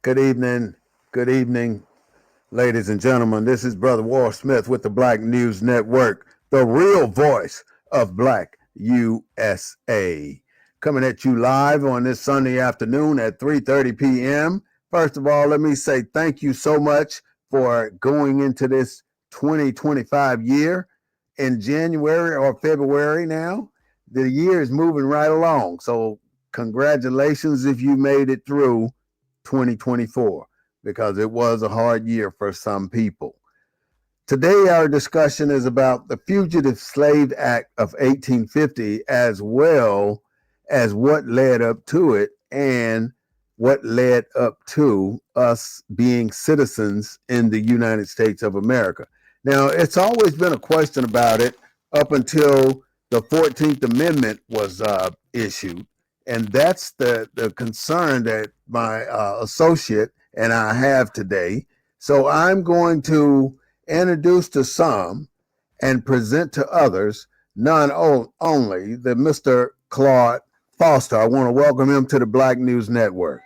Good evening. Good evening, ladies and gentlemen. This is Brother War Smith with the Black News Network, the real voice of Black USA. Coming at you live on this Sunday afternoon at 3:30 p.m. First of all, let me say thank you so much for going into this 2025 year in January or February now. The year is moving right along. So congratulations if you made it through 2024 because it was a hard year for some people. Today, our discussion is about the Fugitive Slave Act of 1850, as well as what led up to it and what led up to us being citizens in the United States of America. Now, it's always been a question about it up until the 14th Amendment was issued. And that's the concern that my associate and I have today. So I'm going to introduce to some and present to others, none only, the Mr. Claude Foster. I want to welcome him to the Black News Network.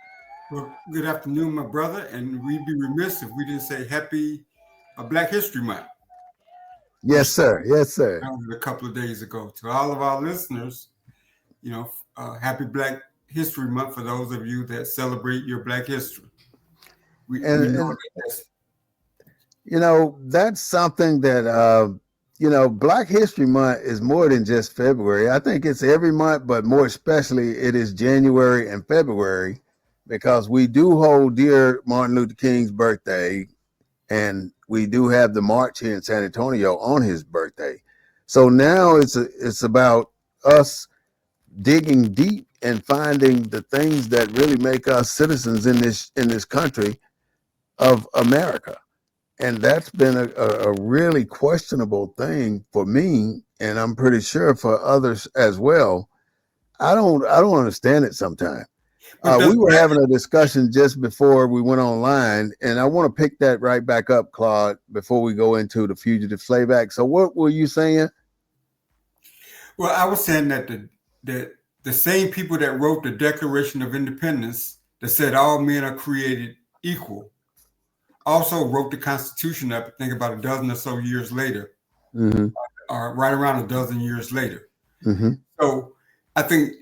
Well, good afternoon, my brother, and we'd be remiss if we didn't say happy Black History Month. Yes, sir. Yes, sir. That was a couple of days ago. To all of our listeners, happy Black History Month for those of you that celebrate your Black history. We know that's something that, Black History Month is more than just February. I think it's every month, but more especially it is January and February because we do hold dear Martin Luther King's birthday and we do have the march here in San Antonio on his birthday. So now it's about us digging deep and finding the things that really make us citizens in this country of America. And that's been a really questionable thing for me, and I'm pretty sure for others as well. I don't understand it sometimes. We were having a discussion just before we went online, and I want to pick that right back up, Claude, before we go into the Fugitive Slave Act. So what were you saying? Well, I was saying that the same people that wrote the Declaration of Independence that said all men are created equal also wrote the Constitution up, I think about a dozen or so years later, or right around a dozen years later. Mm-hmm. So I think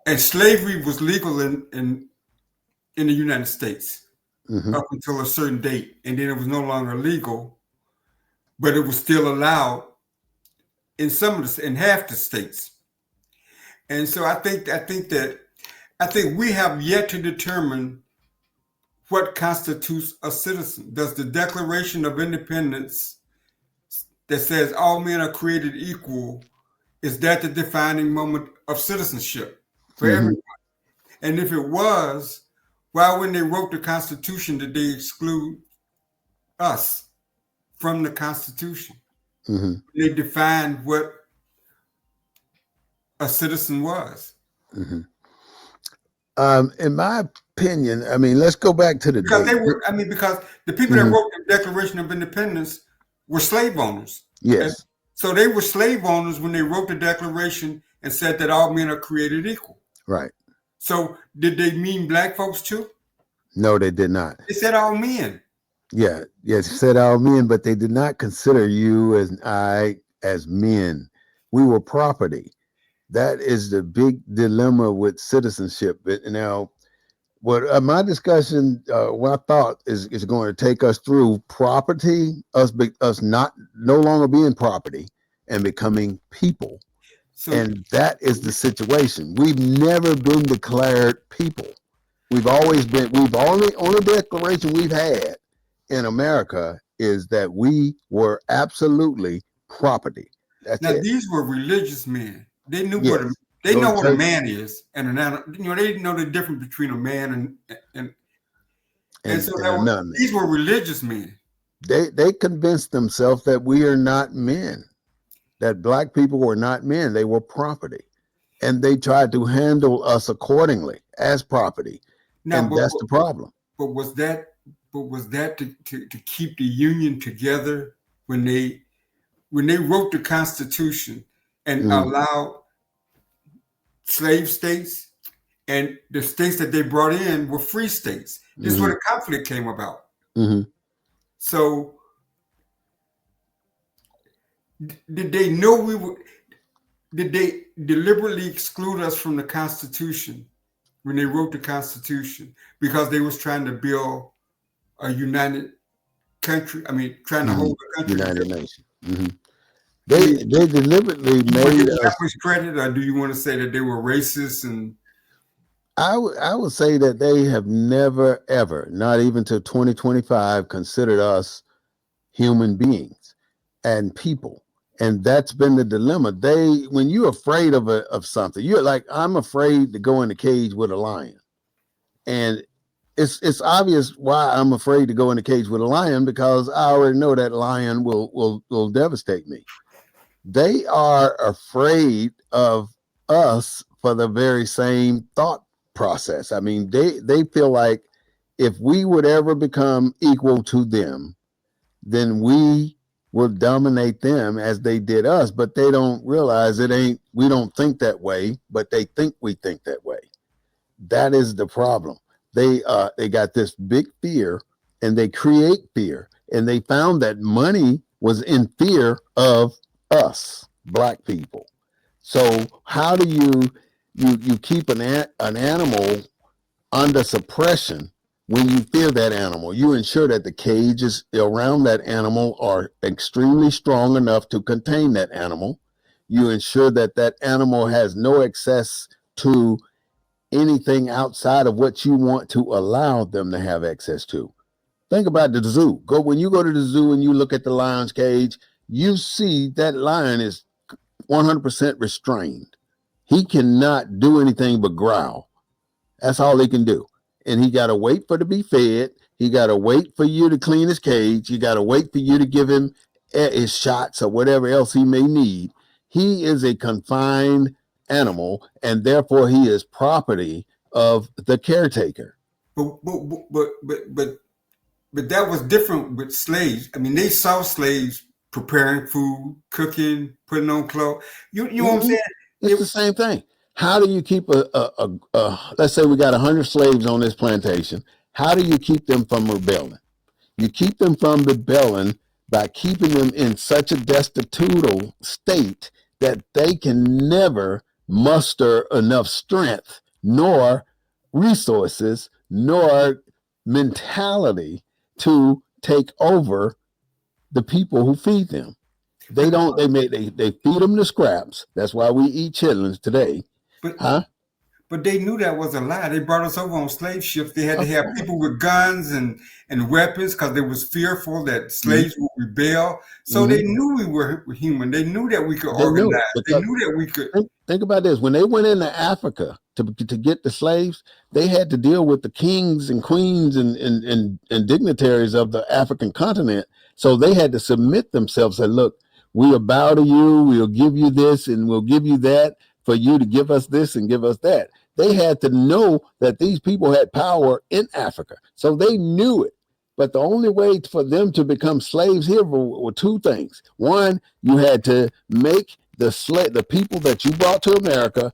and slavery was legal in the United States up until a certain date, and then it was no longer legal, but it was still allowed in in half the states. And so I think we have yet to determine what constitutes a citizen. Does the Declaration of Independence that says all men are created equal, is that the defining moment of citizenship for everyone? And if it was, why when they wrote the Constitution did they exclude us from the Constitution? They defined what a citizen was. In my opinion, I mean, let's go back to the because date. Because the people that wrote the Declaration of Independence were slave owners. Yes. And so they were slave owners when they wrote the Declaration and said that all men are created equal. Right. So did they mean black folks too? No, they did not. They said all men. Yeah, yes, said all men, but they did not consider you and I as men. We were property. That is the big dilemma with citizenship. Now, what my discussion, what I thought is going to take us through property, us no longer being property and becoming people. And that is the situation. We've never been declared people. We've always been. Only declaration we've had in America is that we were absolutely property. That's now, it. These were religious men. They knew what a man is, and they know the difference between a man and so these were religious men. They convinced themselves that we are not men, that black people were not men. They were property, and they tried to handle us accordingly as property. That's the problem. But was that to keep the Union together when they wrote the Constitution and allowed slave states and the states that they brought in were free states. This is where the conflict came about. So did they know we were? Did they deliberately exclude us from the Constitution when they wrote the Constitution because they was trying to build a united country? I mean, trying to hold the country United together. Nations. They deliberately made us. Much credit, or do you want to say that they were racist? And I would say that they have never ever, not even to 2025, considered us human beings and people. And that's been the dilemma. When you're afraid of something, you're like, I'm afraid to go in the cage with a lion. And it's obvious why I'm afraid to go in the cage with a lion, because I already know that lion will devastate me. They are afraid of us for the very same thought process. I mean, they feel like if we would ever become equal to them, then we will dominate them as they did us. But they don't realize we don't think that way, but they think we think that way. That is the problem. They got this big fear, and they create fear, and they found that money was in fear of us, Black people. So how do you keep an animal under suppression? When you fear that animal, you ensure that the cages around that animal are extremely strong enough to contain that animal. You ensure that that animal has no access to anything outside of what you want to allow them to have access to. Think about the zoo. When you go to the zoo and you look at the lion's cage, you see that lion is 100% restrained. He cannot do anything but growl. That's all he can do. And he got to wait to be fed. He got to wait for you to clean his cage. You got to wait for you to give him his shots or whatever else he may need. He is a confined animal, and therefore he is property of the caretaker. But that was different with slaves. I mean, they saw slaves preparing food, cooking, putting on clothes. You know what I'm saying? It's the same thing. How do you keep let's say we got 100 slaves on this plantation. How do you keep them from rebelling? You keep them from rebelling by keeping them in such a destitute state that they can never muster enough strength, nor resources, nor mentality to take over the people who feed them. They don't. They feed them the scraps. That's why we eat chitlins today. But they knew that was a lie. They brought us over on slave ships. They had to have people with guns and weapons because they was fearful that slaves would rebel. So they knew we were human. They knew that we could organize. They knew that we could. Think about this. When they went into Africa to get the slaves, they had to deal with the kings and queens and dignitaries of the African continent. So they had to submit themselves and look, we will bow to you. We'll give you this and we'll give you that for you to give us this and give us that. They had to know that these people had power in Africa. So they knew it. But the only way for them to become slaves here were two things. One, you had to make the people that you brought to America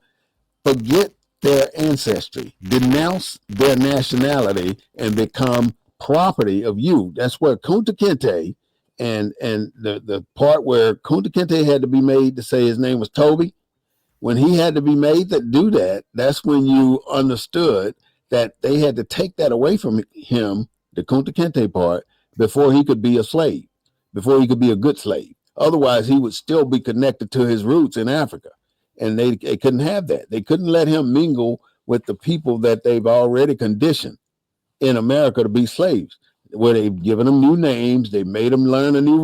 forget their ancestry, denounce their nationality, and become property of you. That's where Kunta Kinte and the part where Kunta Kinte had to be made to say his name was Toby. When he had to be made to do that, that's when you understood that they had to take that away from him, the Kunta Kinte part, before he could be a slave, before he could be a good slave. Otherwise, he would still be connected to his roots in Africa. And they couldn't have that. They couldn't let him mingle with the people that they've already conditioned in America to be slaves, where they've given them new names, they made them learn a new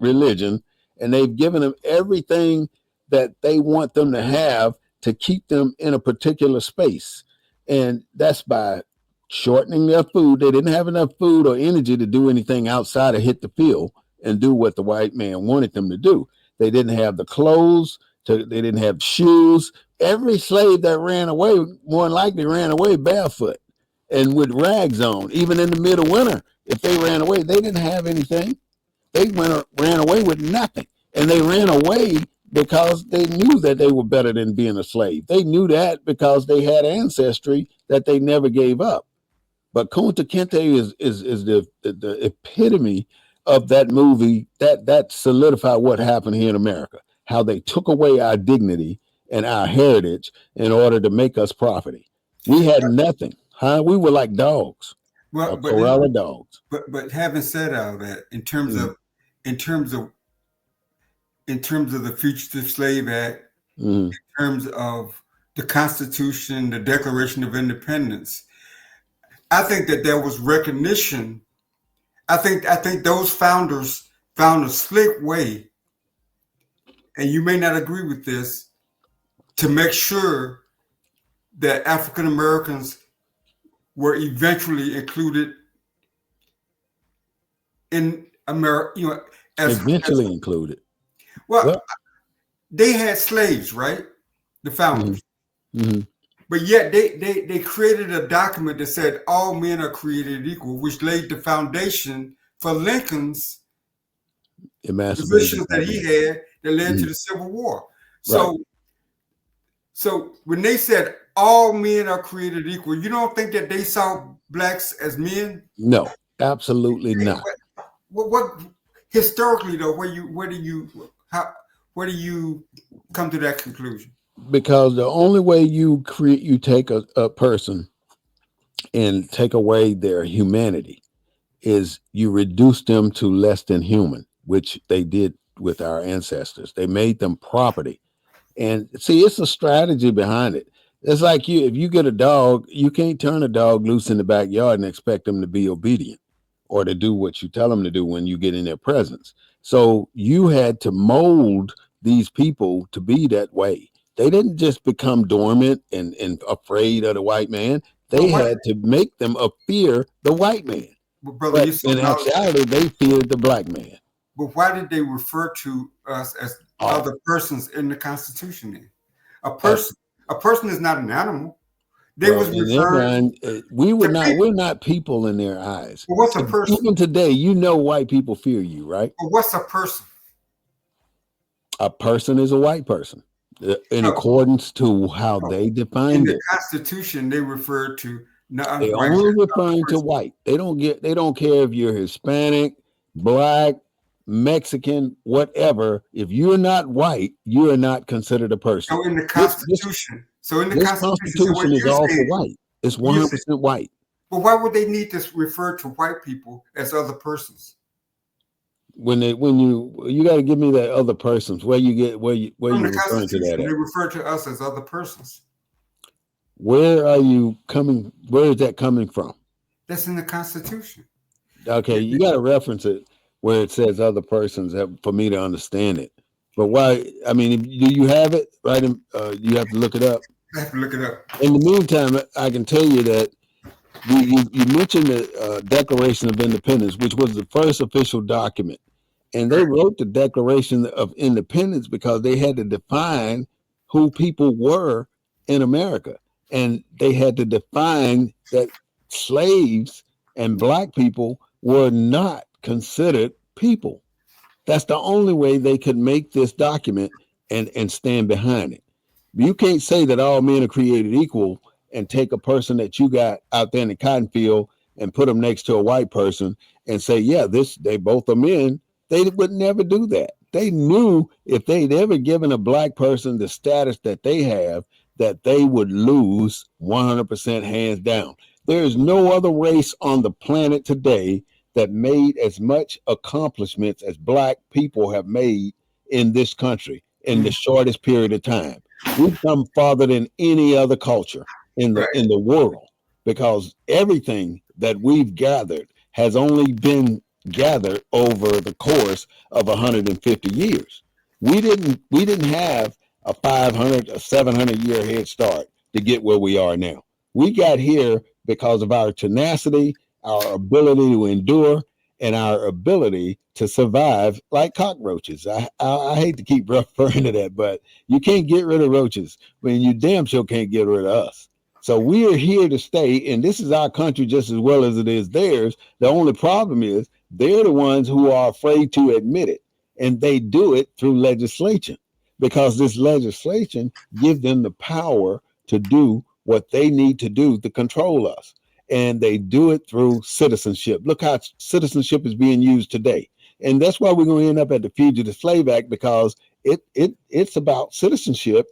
religion, and they've given them everything that they want them to have to keep them in a particular space. And that's by shortening their food. They didn't have enough food or energy to do anything outside of hit the field and do what the white man wanted them to do. They didn't have the clothes, they didn't have shoes. Every slave that ran away, more than likely ran away barefoot and with rags on. Even in the middle of winter, if they ran away, they didn't have anything. They ran away with nothing. And they ran away because they knew that they were better than being a slave. They knew that because they had ancestry that they never gave up. But Kunta Kinte is the epitome of that movie that solidified what happened here in America. How they took away our dignity and our heritage in order to make us property. We had nothing, huh? We were like dogs, a Well, corral of dogs. but having said all that, Mm-hmm. in terms of in terms of the Fugitive Slave Act, Mm-hmm. in terms of the Constitution, the Declaration of Independence, I think that there was recognition. I think those founders found a slick way, and you may not agree with this, to make sure that African Americans were eventually included in America. You know, as Eventually included. well, Well, they had slaves, right? The mm-hmm. founders. Mm-hmm. But yet they created a document that said all men are created equal, which laid the foundation for Lincoln's Emancipation positions that he Proclamation. had that led to Mm-hmm. the Civil War. Right. So when they said all men are created equal, you don't think that they saw blacks as men? No, absolutely not. What historically though, where do you come to that conclusion? Because the only way you take a person and take away their humanity is you reduce them to less than human, which they did with our ancestors. They made them property. And see, it's a strategy behind it. It's like if you get a dog, you can't turn a dog loose in the backyard and expect them to be obedient or to do what you tell them to do when you get in their presence. So you had to mold these people to be that way. They didn't just become dormant and afraid of the white man. But They had to make them fear the white man. brother, But you're so in knowledgeable. actuality, they feared the black man. But why did they refer to us as Oh, other persons in the Constitution then? A as person, a person is not an animal. They well, was in their referring mind, to people. we're not people in their eyes. But what's a person? Even today, you know, white people fear you, right? But what's a person? A person is a white person in No, accordance to how no. they In defined the it. Constitution, they referred to They non-white as only other referring to person. white. They don't care if you're Hispanic, black, Mexican, whatever. If you're not white, you are not considered a person. So in the This this Constitution, so in the this Constitution, so what Constitution is you're all for saying, white. It's you're saying, 100% white. but why would they need to refer to white people as other persons? When you got to give me that other persons where From you the referring to that Constitution, at? they refer to us as other persons. Where are you coming? Where is that coming from? That's in the Constitution. Okay, you got to reference it where it says other persons for me to understand it. But why? I mean, do you have it right? You have to look it up. I have to look it up. In the meantime, I can tell you that you mentioned the Declaration of Independence, which was the first official document. And they Correct. wrote the Declaration of Independence because they had to define who people were in America. And they had to define that slaves and black people were not considered people. That's the only way they could make this document and stand behind it. You can't say that all men are created equal and take a person that you got out there in the cotton field and put them next to a white person and say, yeah, they both are men. They would never do that. They knew if they'd ever given a black person the status that they have, that they would lose 100% hands down. There is no other race on the planet today that made as much accomplishments as black people have made in this country in the shortest period of time. We've come farther than any other culture Right. in the world because everything that we've gathered has only been gathered over the course of 150 years. We didn't have a 500 a 700-year head start to get where we are now. We got here because of our tenacity, our ability to endure, and our ability to survive like cockroaches. I hate to keep referring to that, but you can't get rid of roaches when you damn sure can't get rid of us. So we are here to stay, and this is our country just as well as it is theirs. The only problem is they're the ones who are afraid to admit it, and they do it through legislation. because this legislation gives them the power to do what they need to do to control us. And they do it through citizenship. Look how citizenship is being used today. And that's why we're going to end up at the Fugitive Slave Act, because it's about citizenship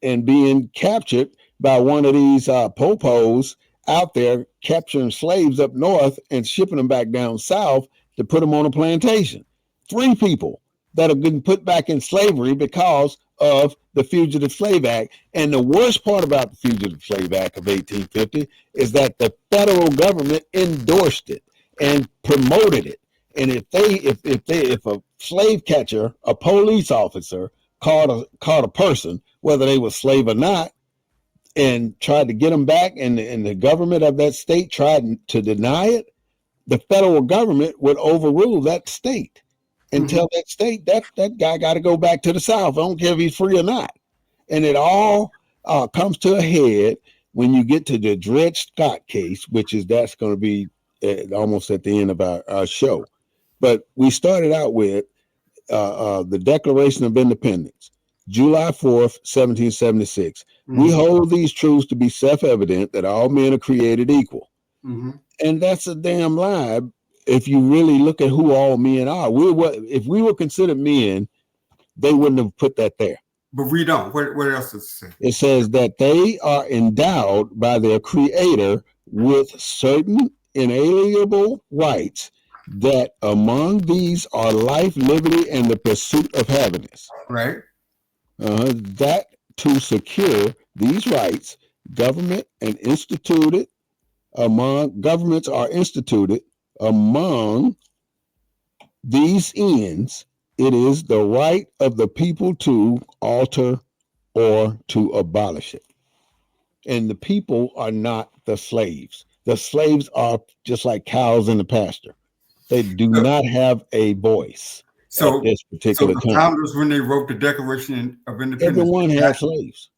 and being captured by one of these popos out there capturing slaves up north and shipping them back down south to put them on a plantation. 3 people that have been put back in slavery because of the Fugitive Slave Act. And the worst part about the Fugitive Slave Act of 1850 is that the federal government endorsed it and promoted it. And if a slave catcher, a police officer, caught a person, whether they were slave or not, and tried to get them back, and the government of that state tried to deny it, the federal government would overrule that state and tell that state that guy got to go back to the South. I don't care if he's free or not. And it all comes to a head when you get to the Dred Scott case, that's going to be almost at the end of our show. But we started out with the Declaration of Independence, July 4th, 1776. We hold these truths to be self-evident that all men are created equal. And that's a damn lie if you really look at who all men are. If we were considered men, they wouldn't have put that there. But we don't. What else does it say? It says that they are endowed by their creator with certain inalienable rights, that among these are life, liberty, and the pursuit of happiness. Right. That to secure these rights, governments are instituted among these ends. It is the right of the people to alter or to abolish it. And the people are not the slaves. The slaves are just like cows in the pasture. They do not have a voice at this particular time. Founders, when they wrote the Declaration of Independence, everyone had slaves.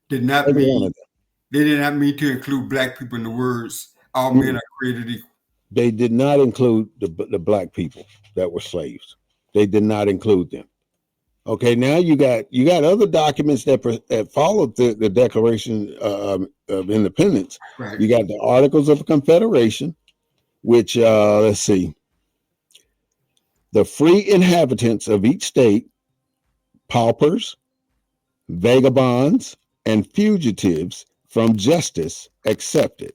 They did not mean to include black people in the words "all men are created equal." They did not include the black people that were slaves. They did not include them. Okay, now you got other documents that followed the Declaration of Independence. Right. You got the Articles of Confederation, which let's see. The free inhabitants of each state, paupers, vagabonds, and fugitives from justice excepted,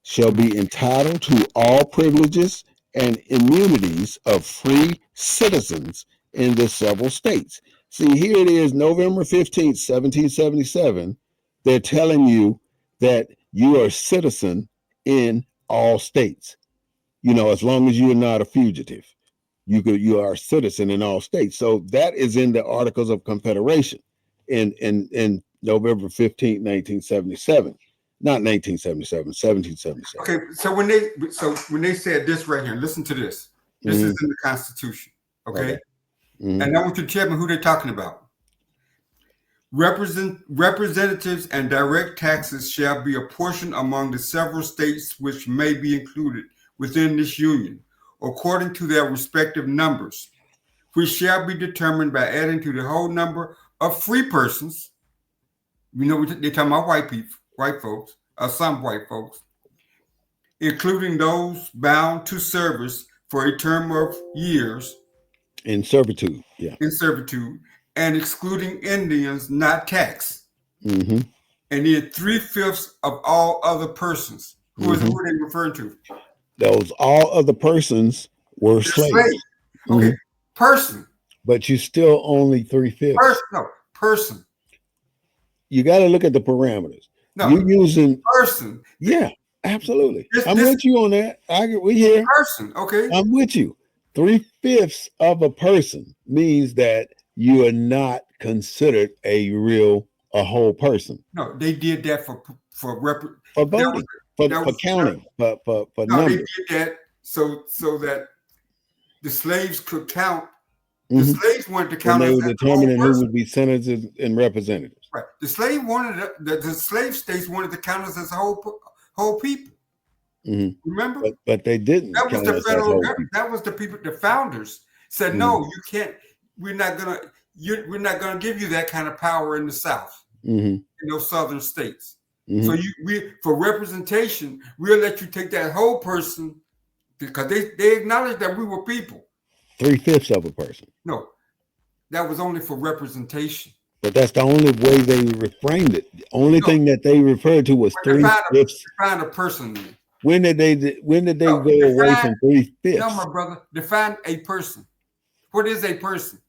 shall be entitled to all privileges and immunities of free citizens in the several states. See, here it is, November 15th, 1777. They're telling you that you are a citizen in all states. As long as you're not a fugitive. You are a citizen in all states. So that is in the Articles of Confederation in November 15th, 1977. Not 1977, 1777. Okay, so when they said this right here, listen to this. This is in the Constitution. Okay. And I want you to tell me who they're talking about. Representatives and direct taxes shall be apportioned among the several states which may be included within this union, according to their respective numbers, which shall be determined by adding to the whole number of free persons. They're talking about white folks, some white folks, including those bound to service for a term of years. In servitude, yeah. In servitude, and excluding Indians not taxed. And then 3/5 of all other persons. Who are they referring to? Those all other persons were slaves. Okay, person. But you still only 3/5. Person. You got to look at the parameters. No, you're using person. Yeah, absolutely. I'm with you on that. We here. Person. Okay. I'm with you. 3/5 of a person means that you are not considered a whole person. No, they did that for voting. For counting, for numbers. They did that so that the slaves could count. The slaves wanted to count. And they were determining who would be senators and representatives. Right. The slave states wanted to count us as a whole people. Remember? But they didn't. That was the federal government. That was the people. The founders said, "No, you can't. We're not gonna. we're not going to give you that kind of power in the South, in those southern states. So for representation, we'll let you take that whole person because they acknowledge that we were people. 3/5 of a person. No, that was only for representation. But that's the only way they reframed it. The only thing that they referred to was 3/5. Define a person. Then. When did they go away from 3/5? No, my brother. Define a person. What is a person?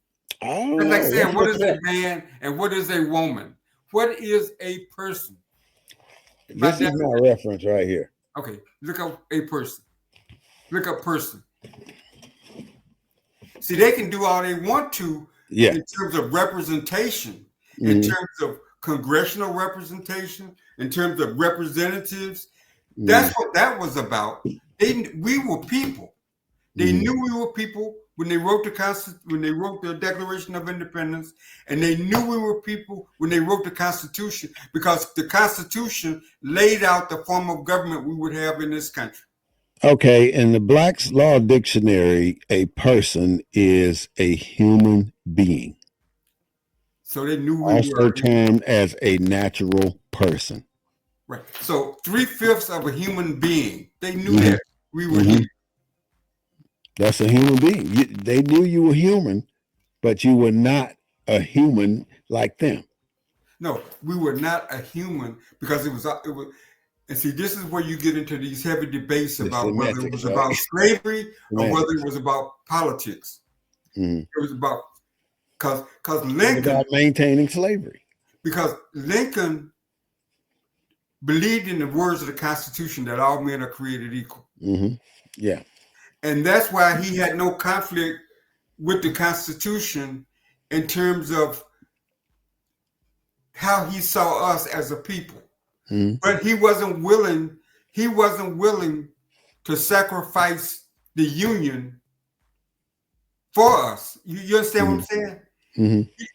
Oh, it's like saying what is a man and what is a woman? What is a person? This is my reference right here. Okay, look up a person. Look up person. See, they can do all they want to in terms of representation, in terms of congressional representation, in terms of representatives. That's what that was about. We were people. They knew we were people when they wrote the Declaration of Independence, and they knew we were people when they wrote the Constitution, because the Constitution laid out the form of government we would have in this country. Okay, in the Black's Law Dictionary, a person is a human being. So they knew also termed as a natural person. Right. So 3/5 of a human being. They knew that we were human. That's a human being. They knew you were human, but you were not a human like them. No, we were not a human because it was. And see, this is where you get into these heavy debates about whether it was about slavery or whether it was about politics. It was about because Lincoln about maintaining slavery. Because Lincoln believed in the words of the Constitution that all men are created equal. Yeah. And that's why he had no conflict with the Constitution in terms of how he saw us as a people. But he wasn't willing to sacrifice the Union for us. You understand what I'm saying?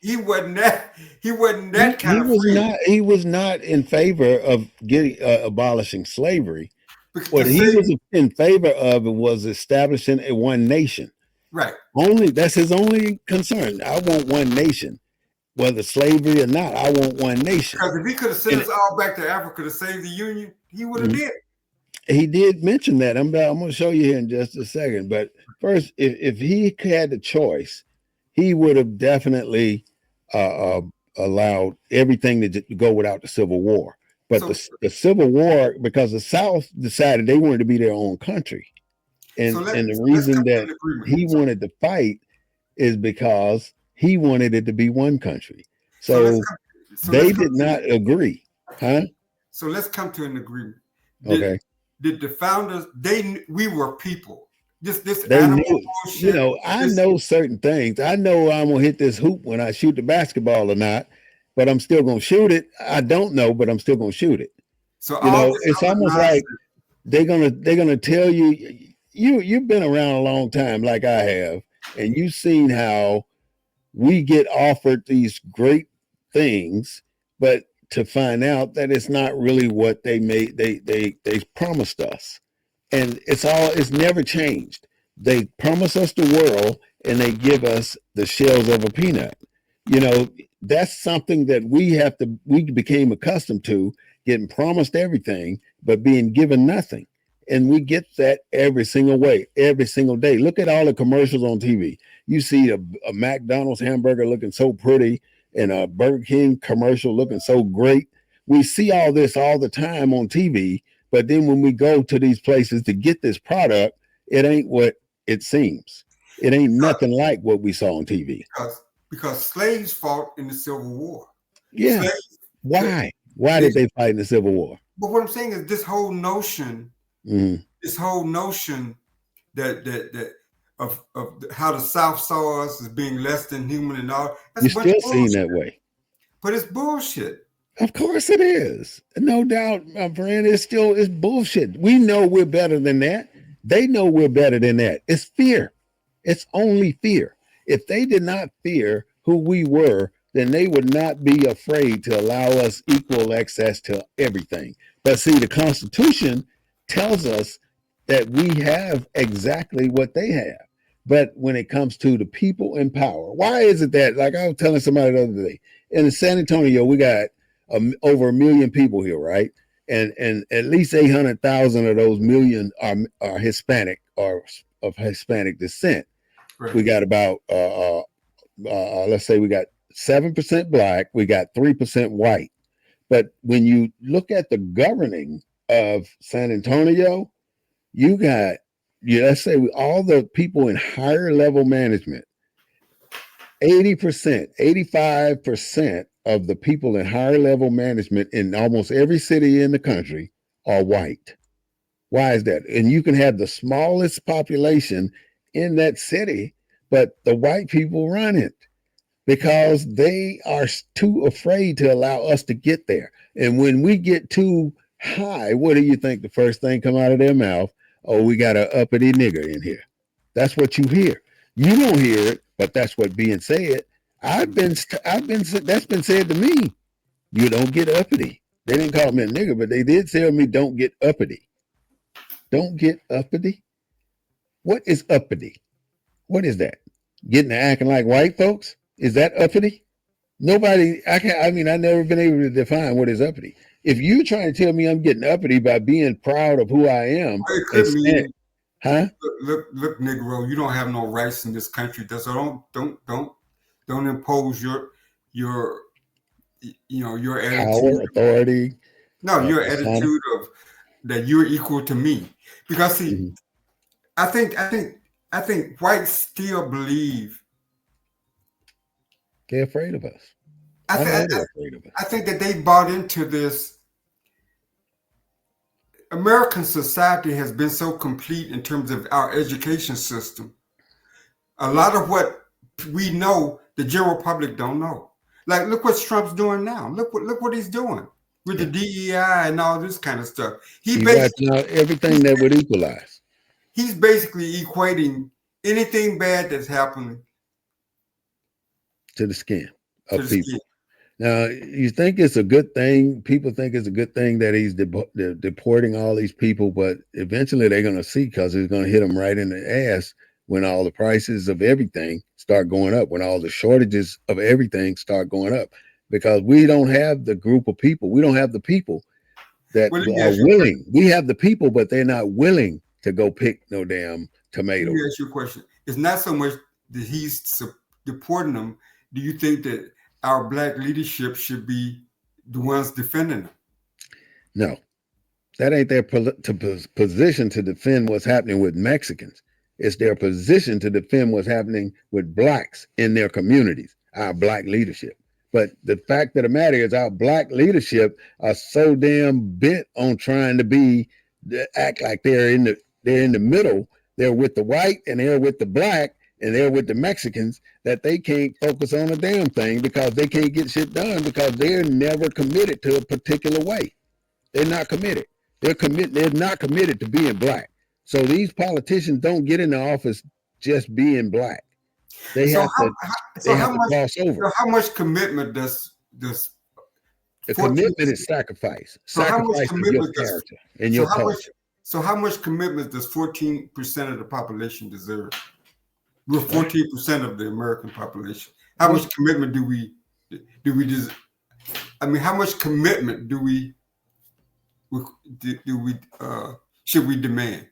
He wasn't that kind of free. He was not in favor of abolishing slavery. What he was in favor of was establishing a one nation. Right. That's his only concern. I want one nation, whether slavery or not. I want one nation. Because if he could have sent us all back to Africa to save the Union, he would have did. He did mention that. I'm going to show you here in just a second. But first, if he had the choice, he would have definitely allowed everything to go without the Civil War. But the Civil War, because the South decided they wanted to be their own country. And the reason that he wanted to fight is because he wanted it to be one country. So they did not agree. Huh? So let's come to an agreement. Did the founders, we were people. They knew, bullshit, I know certain things. I know I'm going to hit this hoop when I shoot the basketball or not. But I'm still gonna shoot it. I don't know, but I'm still gonna shoot it. So it's almost like they're gonna tell you've been around a long time, like I have, and you've seen how we get offered these great things, but to find out that it's not really what they promised us, and it's never changed. They promise us the world, and they give us the shells of a peanut. That's something that we became accustomed to, getting promised everything, but being given nothing. And we get that every single day. Look at all the commercials on TV. You see a McDonald's hamburger looking so pretty and a Burger King commercial looking so great. We see all this all the time on TV, but then when we go to these places to get this product, it ain't what it seems. It ain't nothing like what we saw on TV. Because slaves fought in the Civil War. Yeah. Why? Why did they fight in the Civil War? But what I'm saying is this whole notion that of how the South saw us as being less than human and all. You're still seen that way. But it's bullshit. Of course it is. No doubt, my friend. It's bullshit. We know we're better than that. They know we're better than that. It's fear. It's only fear. If they did not fear who we were, then they would not be afraid to allow us equal access to everything. But see, the Constitution tells us that we have exactly what they have. But when it comes to the people in power, why is it that, like I was telling somebody the other day, in San Antonio, we got over 1 million people here, right? And at least 800,000 of those million are Hispanic or of Hispanic descent. Right. We got about let's say we got 7% black, we got 3% white. But when you look at the governing of San Antonio, you got, let's say all the people in higher level management, 80%, 85% of the people in higher level management in almost every city in the country are white. Why is that? And you can have the smallest population in that city, but the white people run it because they are too afraid to allow us to get there. And when we get too high, what do you think the first thing come out of their mouth? Oh, we got an uppity nigger in here. That's what you hear. You don't hear it, but that's what being said. That's been said to me. You don't get uppity. They didn't call me a nigger, but they did tell me don't get uppity. Don't get uppity. What is uppity? What is that? Getting to acting like white folks? Is that uppity? Nobody, I mean, I've never been able to define what is uppity. If you're trying to tell me I'm getting uppity by being proud of who I am, It could mean, huh? Look, Negro, you don't have no rights in this country. So don't impose your your attitude. Power, authority. No, your attitude of that you're equal to me. Because see, mm-hmm. I think whites still believe they're afraid of us. I think that they bought into this. American society has been so complete in terms of our education system. A lot of what we know, the general public don't know. Like, look what Trump's doing now. Look what he's doing with the DEI and all this kind of stuff. He basically everything that would equalize. He's basically equating anything bad that's happening to the skin of people. Now, you think it's a good thing. People think it's a good thing that he's deporting all these people, but eventually they're going to see because it's going to hit them right in the ass when all the prices of everything start going up, when all the shortages of everything start going up, because we don't have the group of people. We don't have the people that are willing. We have the people, but they're not willing to go pick no damn tomato. Let me ask you a question. It's not so much that he's deporting them. Do you think that our black leadership should be the ones defending them? No, that ain't their position to defend what's happening with Mexicans. It's their position to defend what's happening with blacks in their communities, our black leadership. But the fact of the matter is our black leadership are so damn bent on trying to act like they're in the middle. They're with the white and they're with the black and they're with the Mexicans, that they can't focus on a damn thing because they can't get shit done because they're never committed to a particular way. They're not committed. They're not committed to being black. So these politicians don't get in the office just being black. They have to cross over. So how much commitment does the commitment is sacrifice. Sacrifice of your character and your culture. So how much commitment does 14% of the population deserve? We're 14% of the American population. How much commitment do we I mean, how much commitment should we demand?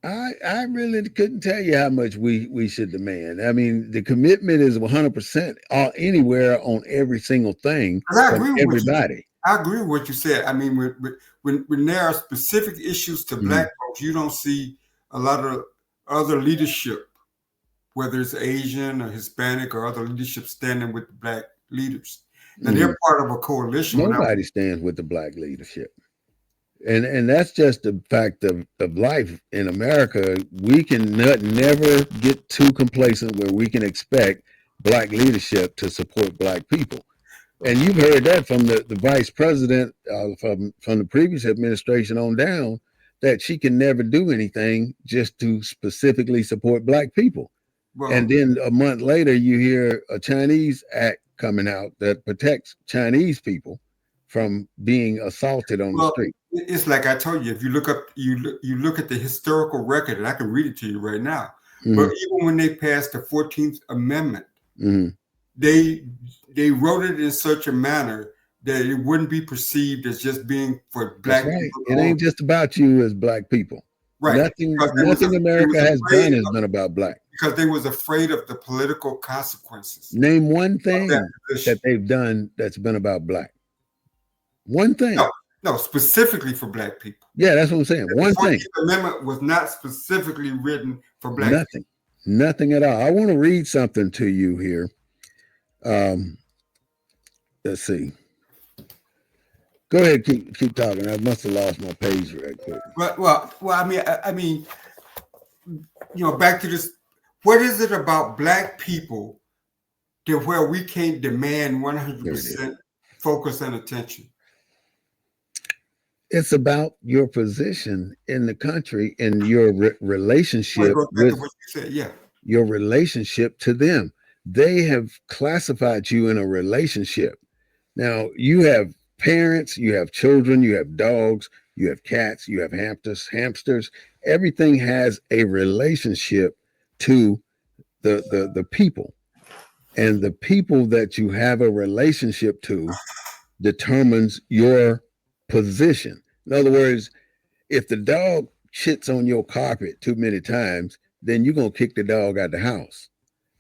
I really couldn't tell you how much we should demand. I mean, the commitment is 100% anywhere on every single thing from everybody. I agree with what you said. I mean, when there are specific issues to black folks, you don't see a lot of other leadership, whether it's Asian or Hispanic or other leadership standing with the black leaders. Now they're part of a coalition. Nobody stands with the black leadership. And that's just the fact of life in America. We can never get too complacent where we can expect black leadership to support black people. And you've heard that from the vice president from the previous administration on down, that she can never do anything just to specifically support black people. Well, and then a month later, you hear a Chinese act coming out that protects Chinese people from being assaulted on the street. It's like I told you, if you look at the historical record, and I can read it to you right now. But even when they passed the 14th Amendment, Mm-hmm. they wrote it in such a manner that it wouldn't be perceived as just being for That's black right. people It ain't only. just about you as black people. Right. Nothing Because they America was has afraid done has of, been about black. because they was afraid of the political consequences Name one of that thing position. that they've done that's been about black. One thing. No, specifically for black people. Yeah, that's what I'm saying. The One thing. 14th Amendment was not specifically written for black people. Nothing. Nothing at all. I want to read something to you here. Let's see. Go ahead, keep talking. I must have lost my page right quick. Well. I mean, back to this. What is it about black people to where we can't demand 100% focus and attention? It's about your position in the country and your relationship with what you said. Yeah. Your relationship to them. They have classified you in a relationship. Now, you have parents, you have children, you have dogs, you have cats, you have hamsters. Everything has a relationship to the people. And the people that you have a relationship to determines your position. In other words, if the dog shits on your carpet too many times, then you're gonna kick the dog out the house.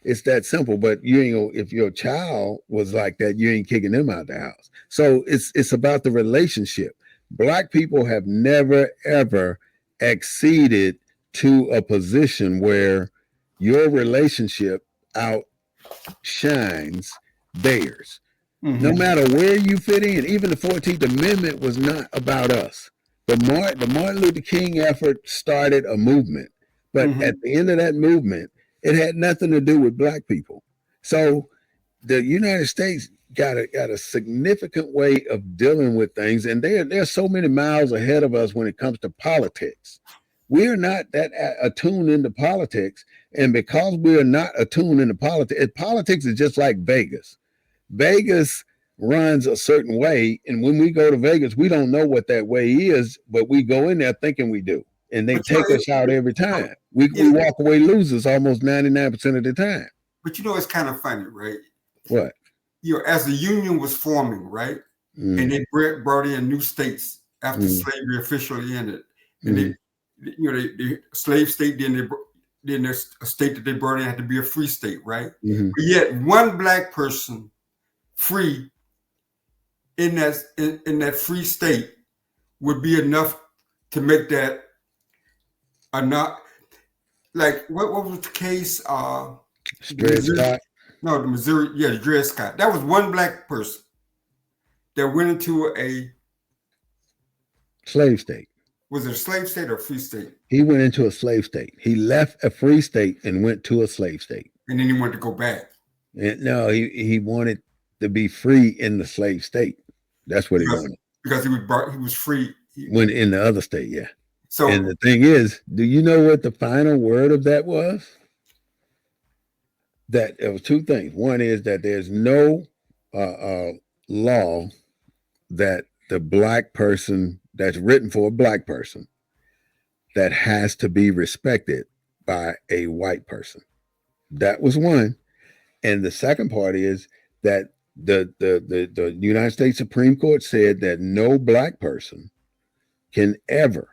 It's that simple. But you ain't gonna, if your child was like that, you ain't kicking them out the house. So it's about the relationship. Black people have never ever acceded to a position where your relationship outshines theirs. Mm-hmm. No matter where you fit in, even the 14th Amendment was not about us. The Martin Luther King effort started a movement, but at the end of that movement, it had nothing to do with black people. So the United States got a significant way of dealing with things, and they're so many miles ahead of us when it comes to politics. We are not that attuned into politics, and because we are not attuned into politics is just like Vegas. Vegas runs a certain way, and when we go to Vegas, we don't know what that way is, but we go in there thinking we do, and they take us out every time. We walk away losers almost 99% of the time. But it's kind of funny, right? What? As the Union was forming, right, and they brought in new states after slavery officially ended, and the slave state, then a state that they brought in had to be a free state, right? But yet one black person free in that free state would be enough to make that enough. Like what was the case? Dred Scott. No, the Missouri. Yeah, Dred Scott. That was one black person that went into a slave state. Was it a slave state or a free state? He went into a slave state. He left a free state and went to a slave state. And then he wanted to go back. And no, he wanted to be free in the slave state. That's what he wanted. Because he was free. When in the other state, yeah. So, and the thing is, do you know what the final word of that was? That it was two things. One is that there's no law that the black person that's written for a black person that has to be respected by a white person. That was one. And the second part is that the United States Supreme Court said that no black person can ever,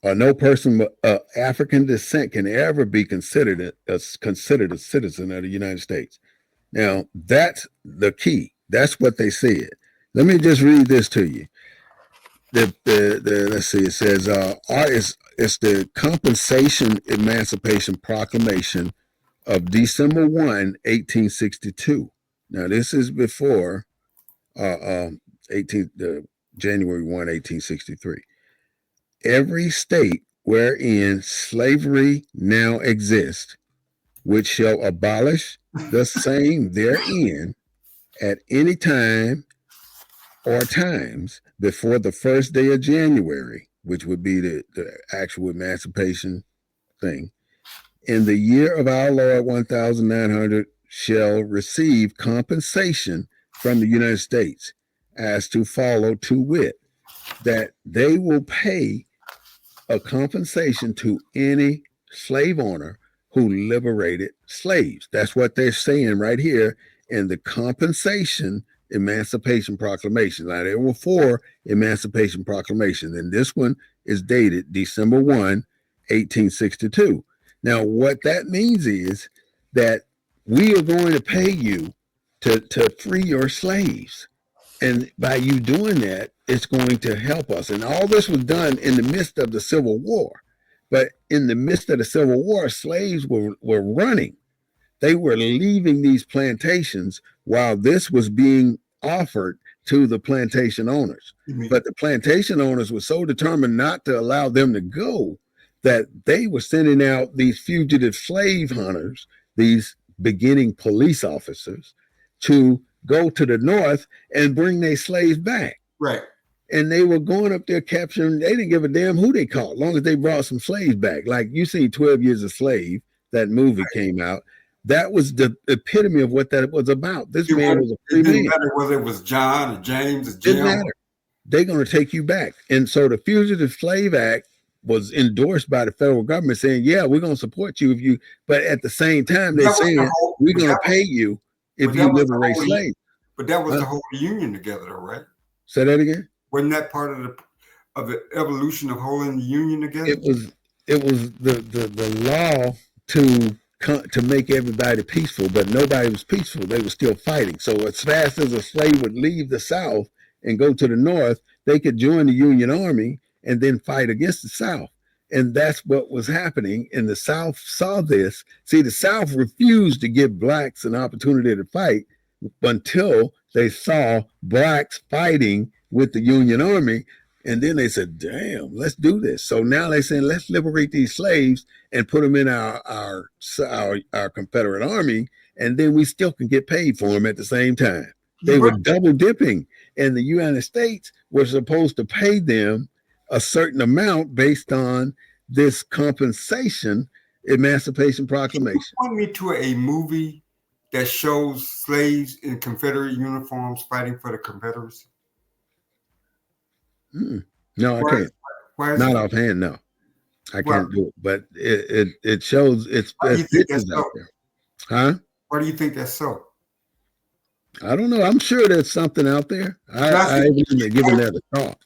or no person of African descent can ever be considered a citizen of the United States. Now, that's the key. That's what they said. Let me just read this to you. Let's see. It says, it's the Compensation Emancipation Proclamation of December 1, 1862. Now, this is before January 1, 1863. Every state wherein slavery now exists, which shall abolish the same therein at any time or times before the first day of January, which would be the actual emancipation thing, in the year of our Lord 1900 shall receive compensation from the United States as to follow, to wit, that they will pay a compensation to any slave owner who liberated slaves. That's what they're saying right here in the Compensation Emancipation Proclamation. Now, there were 4 Emancipation Proclamations, and this one is dated December 1, 1862. Now, what that means is that we are going to pay you to free your slaves. And by you doing that, it's going to help us. And all this was done in the midst of the Civil War. But in the midst of the Civil War, slaves were running. They were leaving these plantations while this was being offered to the plantation owners. But the plantation owners were so determined not to allow them to go that they were sending out these fugitive slave hunters, these beginning police officers, to go to the north and bring their slaves back. Right. And they were going up there capturing. They didn't give a damn who they caught, as long as they brought some slaves back. Like you see 12 Years a Slave, that movie came out. That was the epitome of what that was about. This man was a free man. It didn't matter whether it was John or James or Jim. Didn't matter. They're going to take you back. And so the Fugitive Slave Act was endorsed by the federal government saying, yeah, we're going to support you if you, but at the same time, they're saying we're going to pay you if you liberate slaves. But that was to hold the Union together, though, right? Say that again? Wasn't that part of the evolution of holding the Union together? It was the law to make everybody peaceful, but nobody was peaceful. They were still fighting. So as fast as a slave would leave the South and go to the North, they could join the Union Army and then fight against the South. And that's what was happening. And the South saw this. See, the South refused to give blacks an opportunity to fight until they saw blacks fighting with the Union Army. And then they said, damn, let's do this. So now they're saying, let's liberate these slaves and put them in our Confederate Army. And then we still can get paid for them at the same time. They were double dipping. And the United States was supposed to pay them a certain amount based on this compensation Emancipation Proclamation. Point me to a movie that shows slaves in Confederate uniforms fighting for the Confederacy. No, I can't. Not offhand, no. I can't do it. But it shows it's pictures out there. Huh? Why do you think that's so? I don't know. I'm sure there's something out there. I haven't given that a thought.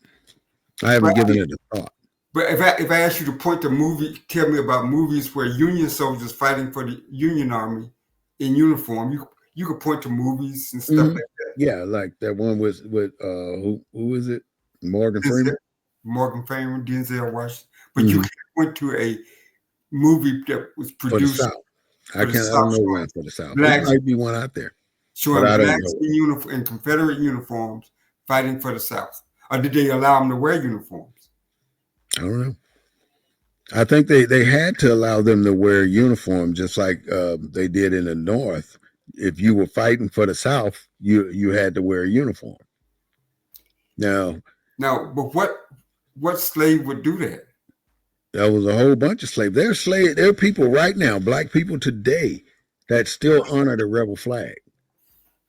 I haven't given it a thought. But if I ask you to point to movie, tell me about movies where Union soldiers fighting for the Union Army in uniform, you could point to movies and stuff like that. Yeah, like that one with who is it? Morgan Freeman. Morgan Freeman, Denzel Washington. But you can't point to a movie that was produced for the South. I don't know one for the South. There might be one out there. Showing blacks in Confederate uniforms fighting for the South. Or did they allow them to wear uniforms? I don't know. I think they had to allow them to wear uniforms, just like they did in the North. If you were fighting for the South, you had to wear a uniform. Now, but what slave would do that? There was a whole bunch of slaves. There are people right now, black people today, that still honor the rebel flag.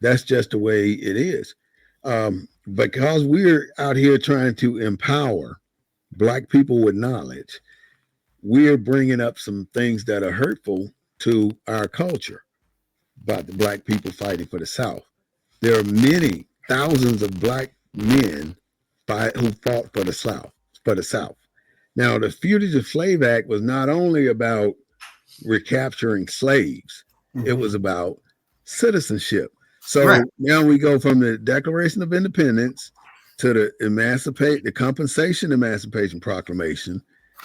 That's just the way it is. Because we're out here trying to empower black people with knowledge, we're bringing up some things that are hurtful to our culture about the black people fighting for the South. There are many thousands of black men who fought for the South. Now, the Fugitive Slave Act was not only about recapturing slaves, it was about citizenship. So now we go from the Declaration of Independence to the Compensation Emancipation Proclamation,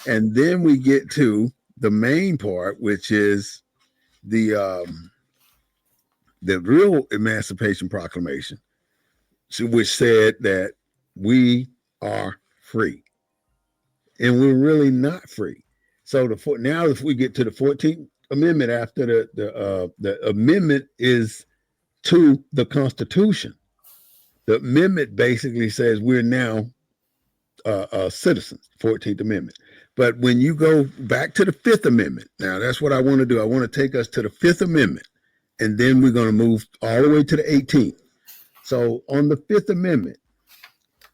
and then we get to the main part, which is the real Emancipation Proclamation, which said that we are free, and we're really not free. So now, if we get to the 14th Amendment, after the amendment is to the Constitution, the amendment basically says we're now citizens. 14th Amendment. But when you go back to the 5th Amendment, now that's what I want to do. I want to take us to the 5th Amendment, and then we're going to move all the way to the 18th. So on the 5th Amendment,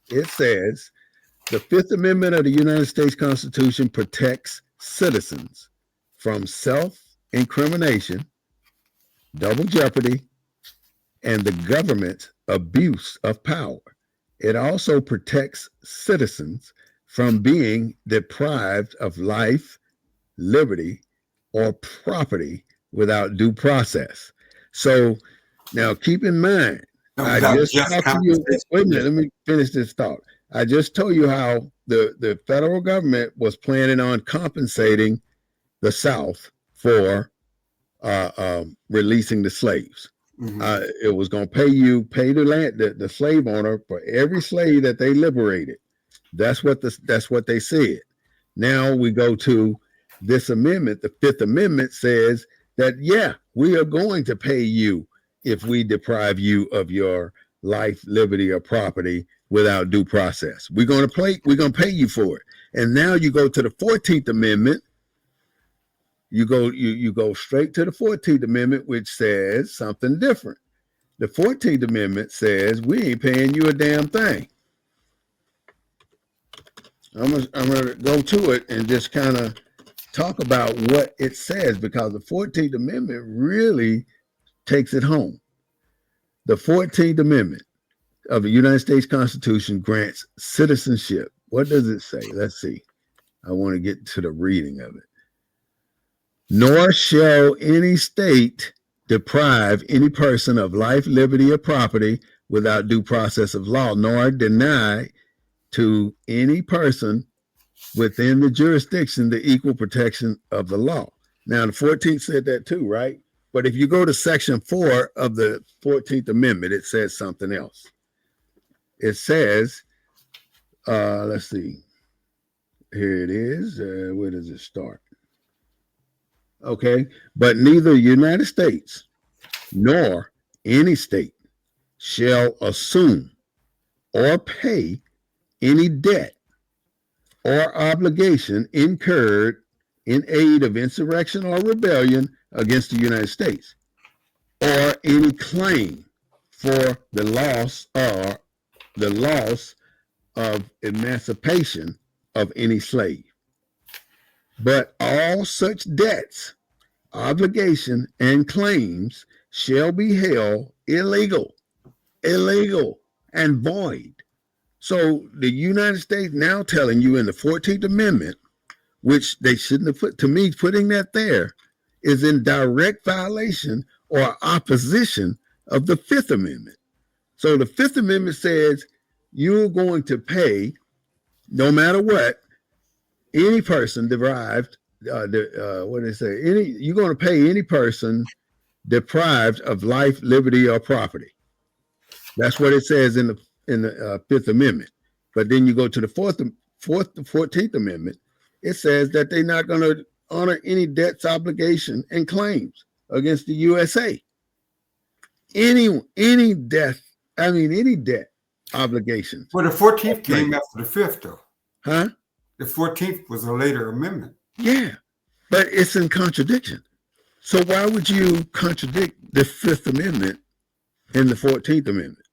it says the 5th Amendment of the United States Constitution protects citizens from self incrimination, double jeopardy, and the government's abuse of power. It also protects citizens from being deprived of life, liberty, or property without due process. So now keep in mind, And I without just just talked to you. compensation. Wait a minute, Yeah. let me finish this thought. I just told you how the federal government was planning on compensating the South for releasing the slaves. Mm-hmm. It was going to pay the slave owner for every slave that they liberated. That's what they said. Now we go to this amendment. The Fifth Amendment says that yeah, we are going to pay you if we deprive you of your life, liberty, or property without due process. We're going to pay you for it. And now you go to the 14th Amendment. You go straight to the 14th Amendment, which says something different. The 14th Amendment says we ain't paying you a damn thing. I'm gonna go to it and just kind of talk about what it says, because the 14th Amendment really takes it home. The 14th Amendment of the United States Constitution grants citizenship. What does it say? Let's see. I want to get to the reading of it. Nor shall any state deprive any person of life, liberty, or property without due process of law, nor deny to any person within the jurisdiction the equal protection of the law. Now, the 14th said that too, right? But if you go to Section 4 of the 14th Amendment, it says something else. It says, let's see, here it is. Where does it start? Okay, but neither United States nor any state shall assume or pay any debt or obligation incurred in aid of insurrection or rebellion against the United States, or any claim for the loss of emancipation of any slave. But all such debts, obligation, and claims shall be held illegal, and void. So the United States now telling you in the 14th Amendment, which they shouldn't have put, to me, putting that there is in direct violation or opposition of the Fifth Amendment. So the Fifth Amendment says you're going to pay, no matter what, any person derived, what did it say? You're going to pay any person deprived of life, liberty, or property. That's what it says in the Fifth Amendment. But then you go to the 14th Amendment. It says that they're not going to honor any debts, obligation, and claims against the USA. Any debt obligations. Well, the 14th came after the 5th, though. Huh? The 14th was a later amendment. Yeah, but it's in contradiction. So why would you contradict the Fifth Amendment and the 14th Amendment?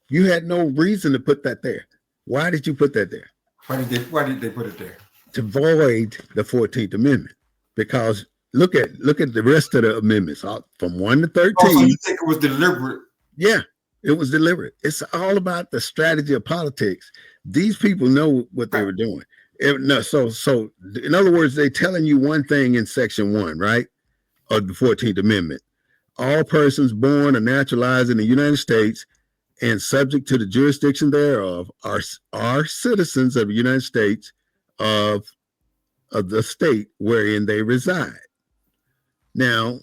You had no reason to put that there. Why did you put that there? Why did they put it there? To void the 14th Amendment. Because look at the rest of the amendments from 1 to 13. Oh, so you think it was deliberate? Yeah, it was deliberate. It's all about the strategy of politics. These people know what they were doing. So in other words, they're telling you one thing in Section 1, right, of the 14th Amendment. All persons born or naturalized in the United States and subject to the jurisdiction thereof are citizens of the United States of the state wherein they reside. Now,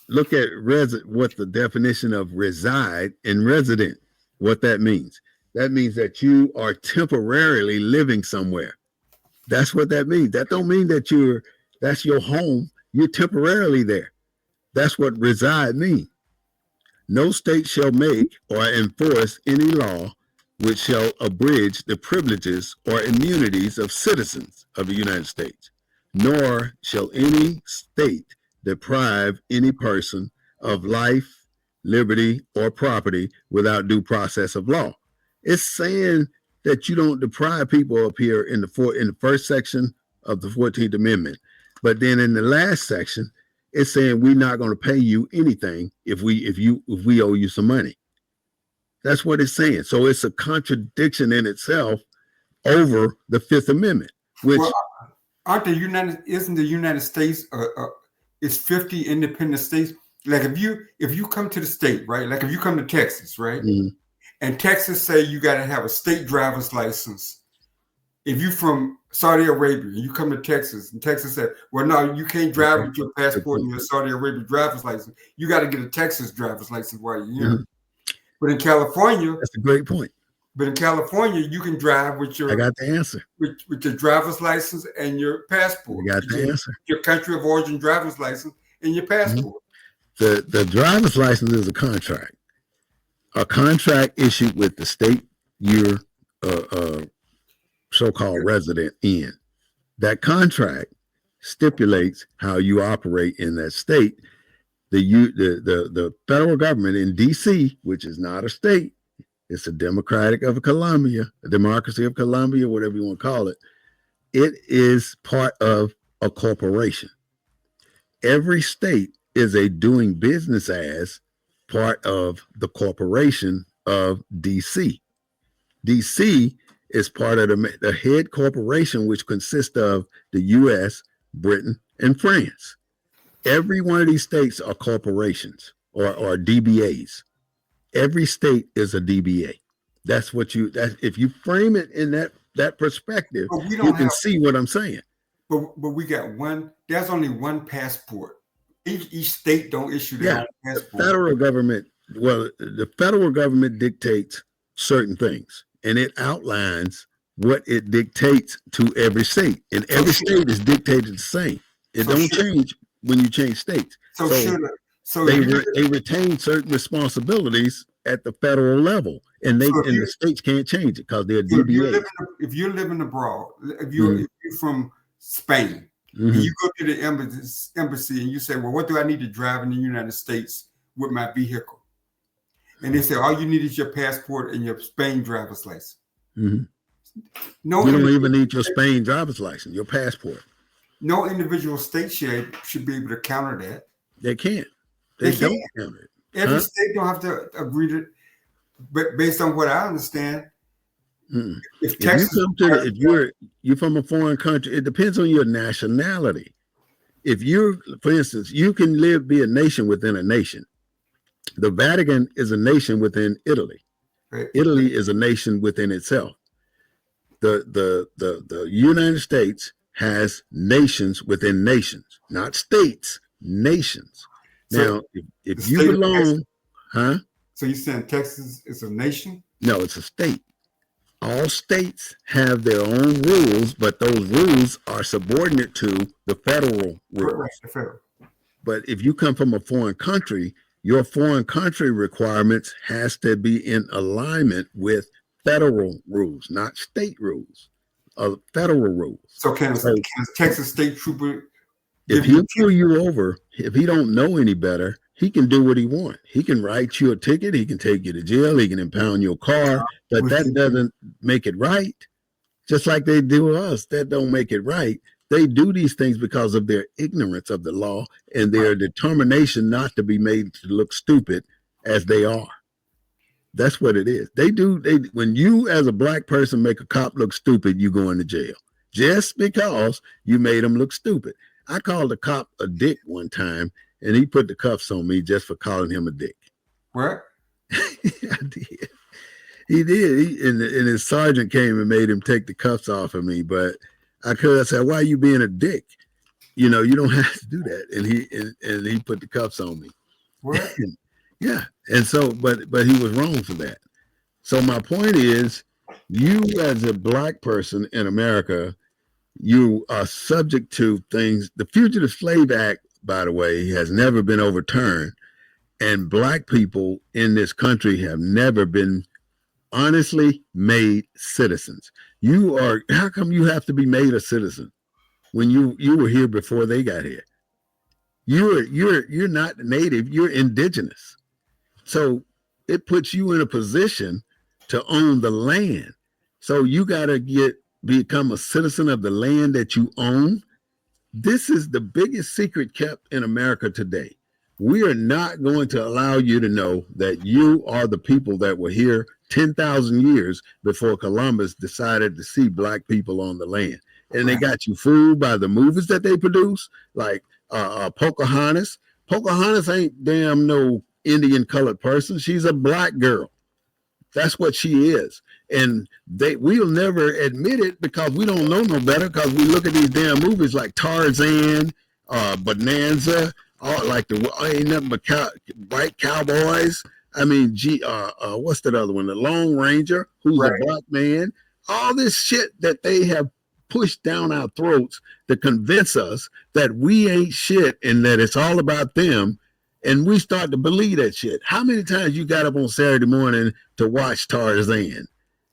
look at what the definition of reside and resident, what that means. That means that you are temporarily living somewhere. That's what that means. That don't mean that that's your home. You're temporarily there. That's what reside means. No state shall make or enforce any law which shall abridge the privileges or immunities of citizens of the United States, nor shall any state deprive any person of life, liberty, or property without due process of law. It's saying that you don't deprive people up here in the first section of the 14th Amendment. But then in the last section, It's saying we're not going to pay you anything if we owe you some money. That's what it's saying. So it's a contradiction in itself over the Fifth Amendment, which isn't the United States it's 50 independent states? Like if you come to the state, right? Like if you come to Texas, right? Mm-hmm. And Texas say you got to have a state driver's license. If you from Saudi Arabia, you come to Texas, and Texas said, well, no, you can't drive with your passport and your Saudi Arabia driver's license. You got to get a Texas driver's license while you're here. Mm-hmm. But in California, that's a great point. But in California, you can drive with your. I got the answer. With your driver's license and your passport. I got the answer. Your country of origin driver's license and your passport. Mm-hmm. The driver's license is a contract. A contract issued with the state you're so-called resident in. That contract stipulates how you operate in that state. The federal government in D.C., which is not a state, it's a democracy of Colombia, whatever you want to call it. It is part of a corporation. Every state is a doing business as part of the corporation of D.C. D.C. is part of the head corporation, which consists of the U.S., Britain, and France. Every one of these states are corporations or DBAs. Every state is a DBA. That's what if you frame it in that perspective, you can see what I'm saying. But we got one. There's only one passport. Each state don't issue their own passport. The federal government dictates certain things, and it outlines what it dictates to every state, and every state is dictated the same. It don't change when you change states. So they retain certain responsibilities at the federal level, and the states can't change it because they're DBA. If you're living abroad, if you're from Spain, and you go to the embassy and you say, well, what do I need to drive in the United States with my vehicle? And they say, all you need is your passport and your Spain driver's license. Mm-hmm. You don't even need your Spain driver's license, your passport. No individual state should be able to counter that. They can't. They don't counter it. Every state don't have to agree to, but based on what I understand, if you're from a foreign country, it depends on your nationality. If for instance, you can be a nation within a nation. The Vatican is a nation within Italy. Right. Italy is a nation within itself. The United States has nations within nations, not states, nations. Now, if you belong, So you're saying Texas is a nation? No, it's a state. All states have their own rules, but those rules are subordinate to the federal rules. Right, the federal. But if you come from a foreign country, your foreign country requirements has to be in alignment with federal rules, not state rules, federal rules. So can a Texas state trooper, if he pull you over, if he don't know any better, he can do what he wants. He can write you a ticket. He can take you to jail. He can impound your car. But that doesn't make it right. Just like they do us, that don't make it right. They do these things because of their ignorance of the law and their determination not to be made to look stupid as they are. That's what it is. When you as a black person make a cop look stupid, you go into jail just because you made him look stupid. I called a cop a dick one time, and he put the cuffs on me just for calling him a dick. What? I did. He did. And his sergeant came and made him take the cuffs off of me. But I said, "Why are you being a dick? You don't have to do that." And he put the cuffs on me. What? Yeah. And so, but he was wrong for that. So my point is, you as a black person in America, you are subject to things. The Fugitive Slave Act, by the way, has never been overturned. And black people in this country have never been honestly made citizens. How come you have to be made a citizen when you were here before they got here? You're not native, you're indigenous. So it puts you in a position to own the land. So you got to become a citizen of the land that you own. This is the biggest secret kept in America today. We are not going to allow you to know that you are the people that were here 10,000 years before Columbus decided to see black people on the land. And they Right. got you fooled by the movies that they produce, like Pocahontas. Pocahontas ain't damn no Indian colored person. She's a black girl. That's what she is. And we'll never admit it because we don't know no better, because we look at these damn movies like Tarzan, Bonanza, all like ain't nothing but white cowboys. I mean, what's that other one? The Lone Ranger, who's Right. a black man. All this shit that they have pushed down our throats to convince us that we ain't shit and that it's all about them. And we start to believe that shit. How many times you got up on Saturday morning to watch Tarzan,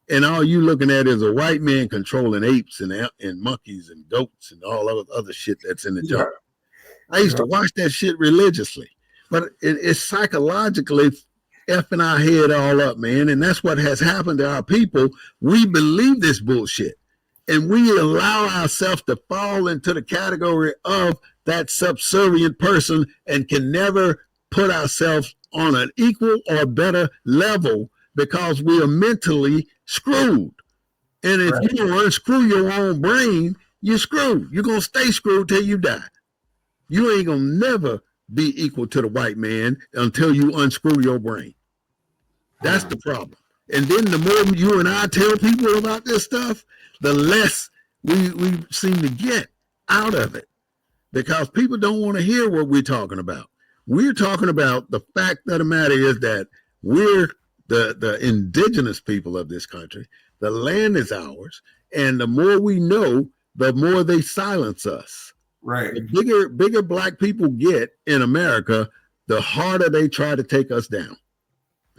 and all you looking at is a white man controlling apes and monkeys and goats and all other shit that's in the jungle? I used to watch that shit religiously, but it's psychologically effing our head all up, man. And that's what has happened to our people. We believe this bullshit, and we allow ourselves to fall into the category of that subservient person and can never put ourselves on an equal or better level because we are mentally screwed. And if you don't unscrew your own brain, you're screwed. You're going to stay screwed till you die. You ain't going to never be equal to the white man until you unscrew your brain. That's the problem. And then the more you and I tell people about this stuff, the less we seem to get out of it, because people don't want to hear what we're talking about. We're talking about the fact of the matter is that we're the indigenous people of this country. The land is ours. And the more we know, the more they silence us. Right. The bigger black people get in America, the harder they try to take us down.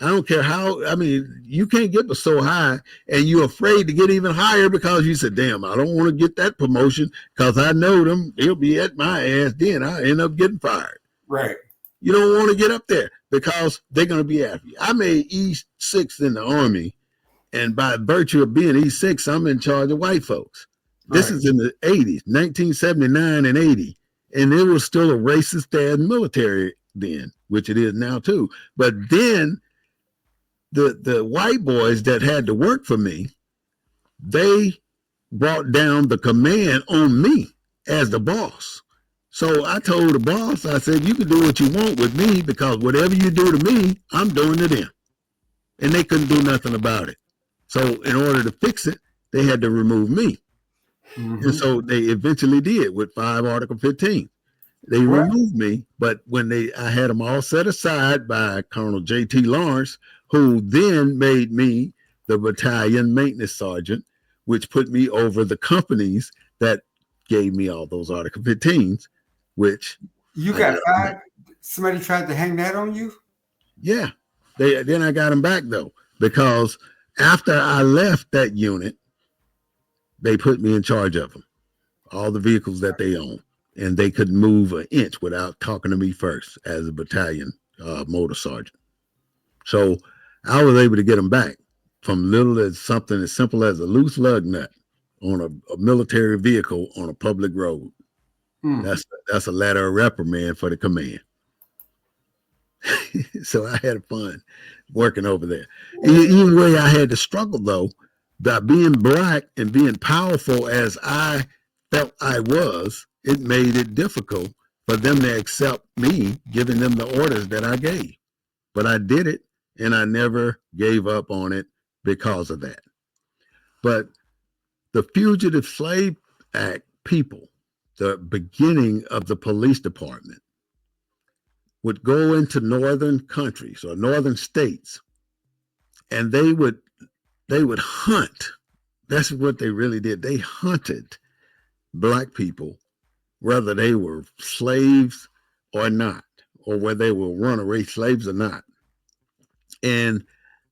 I don't care how, I mean, you can't get so high and you're afraid to get even higher because you said, damn, I don't want to get that promotion because I know them, they'll be at my ass, then I end up getting fired. Right. You don't want to get up there because they're going to be after you. I made E6 in the Army, and by virtue of being E6, I'm in charge of white folks. This is in the 80s, 1979 and 80. And it was still a racist ass military then, which it is now too. But then the white boys that had to work for me, they brought down the command on me as the boss. So I told the boss, I said, you can do what you want with me because whatever you do to me, I'm doing to them. And they couldn't do nothing about it. So in order to fix it, they had to remove me. And so they eventually did with 5 Article 15. They removed me, but when I had them all set aside by Colonel J.T. Lawrence, who then made me the battalion maintenance sergeant, which put me over the companies that gave me all those Article 15s, which you got fired. Somebody tried to hang that on you. Yeah, then I got them back though, because after I left that unit, they put me in charge of them, all the vehicles that they own, and they couldn't move an inch without talking to me first as a battalion motor sergeant. So I was able to get them back from little as something as simple as a loose lug nut on a military vehicle on a public road. That's a letter of reprimand for the command. So I had fun working over there. Even way I had to struggle though, by being black and being powerful as I felt I was, it made it difficult for them to accept me giving them the orders that I gave. But I did it, and I never gave up on it because of that. But the Fugitive Slave Act people, the beginning of the police department, would go into northern countries or northern states, and they would hunt. That's what they really did. They hunted black people, whether they were slaves or not, or whether they were runaway slaves or not. And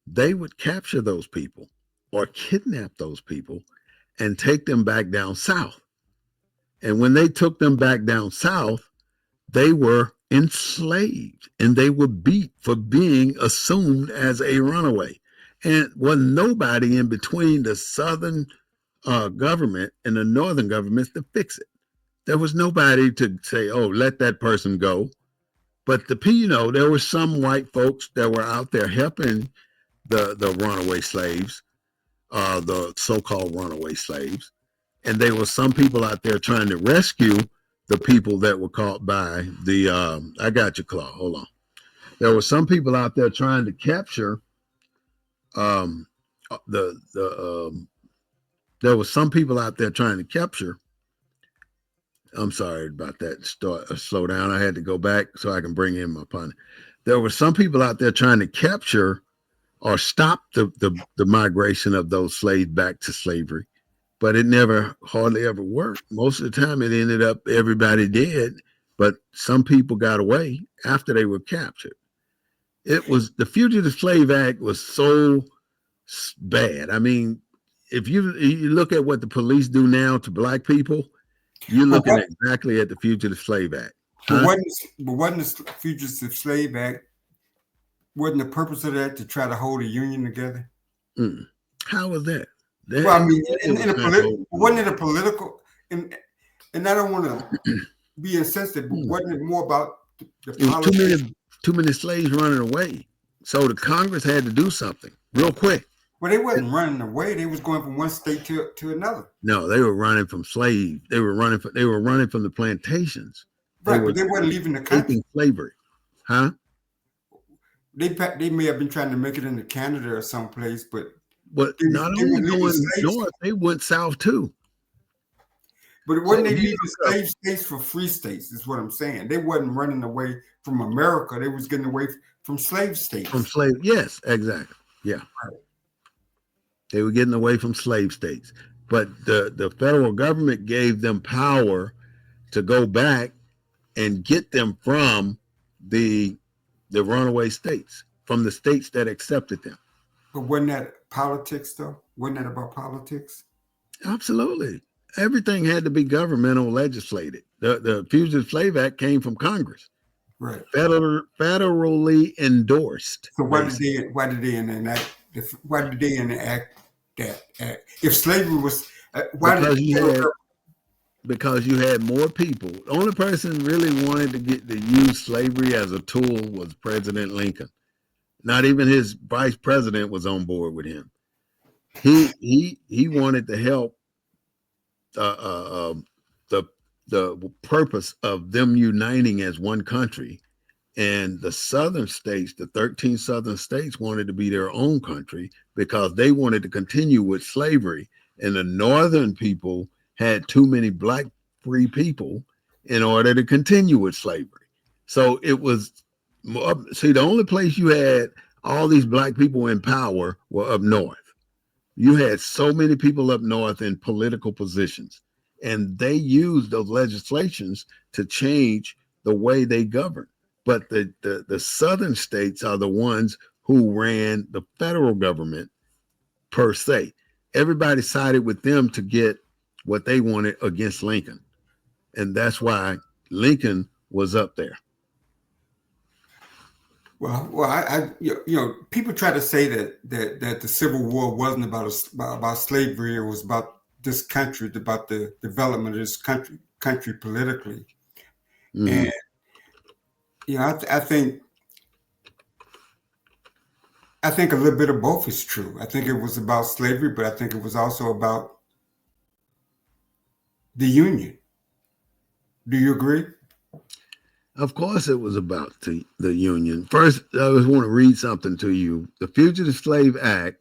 they would capture those people or kidnap those people and take them back down south. And when they took them back down south, they were enslaved and they were beat for being assumed as a runaway. And wasn't nobody in between the southern government and the northern governments to fix it. There was nobody to say, "Oh, let that person go." But there were some white folks that were out there helping the runaway slaves, the so-called runaway slaves, and there were some people out there trying to rescue the people that were caught by the. I got you, Claude. Hold on. There were some people out there trying to capture the. There were some people out there trying to capture. I'm sorry about that. Slow down. I had to go back so I can bring in my pun. There were some people out there trying to capture or stop the migration of those slaves back to slavery, but it never hardly ever worked. Most of the time, it ended up everybody dead, but some people got away after they were captured. It was the Fugitive Slave Act was so bad. I mean, if you look at what the police do now to black people, you're But looking exactly at the Fugitive Slave Act. But Huh? wasn't the Fugitive Slave Act, wasn't the purpose of that to try to hold a union together? How was that? Well, I mean, wasn't it a political? And I don't want to be insensitive, but wasn't it more about the politics? Too many slaves running away, so the Congress had to do something real quick. Well, they wasn't running away; they was going from one state to another. No, they were running from slaves. They were running from the plantations. Right, but they weren't leaving the country. Slavery, huh? They may have been trying to make it into Canada or someplace, but not only going north, they went south too. But wasn't they leaving slave states for free states? Is what I'm saying. They wasn't running away from America. They was getting away from slave states. Yes, exactly. Yeah, right. They were getting away from slave states, but the federal government gave them power to go back and get them from the runaway states, from the states that accepted them. But wasn't that politics, though? Wasn't that about politics? Absolutely. Everything had to be governmental legislated. The Fugitive Slave Act came from Congress, right? Federally endorsed. So why did they enact that act? If slavery was, because you had more people. The only person really wanted to use slavery as a tool was President Lincoln. Not even his vice president was on board with him. He wanted to help the purpose of them uniting as one country, and the southern states, the 13 southern states, wanted to be their own country because they wanted to continue with slavery, and the northern people had too many black free people in order to continue with slavery. So it was the only place you had all these black people in power were up north. You had so many people up north in political positions, and they used those legislations to change the way they govern. But the southern states are the ones who ran the federal government per se. Everybody sided with them to get what they wanted against Lincoln. And that's why Lincoln was up there. Well, people try to say that the Civil War wasn't about slavery. It was about this country, about the development of this country politically. Mm-hmm. And I think a little bit of both is true. I think it was about slavery, but I think it was also about the Union. Do you agree? Of course it was about the Union. First, I just want to read something to you. The Fugitive Slave Act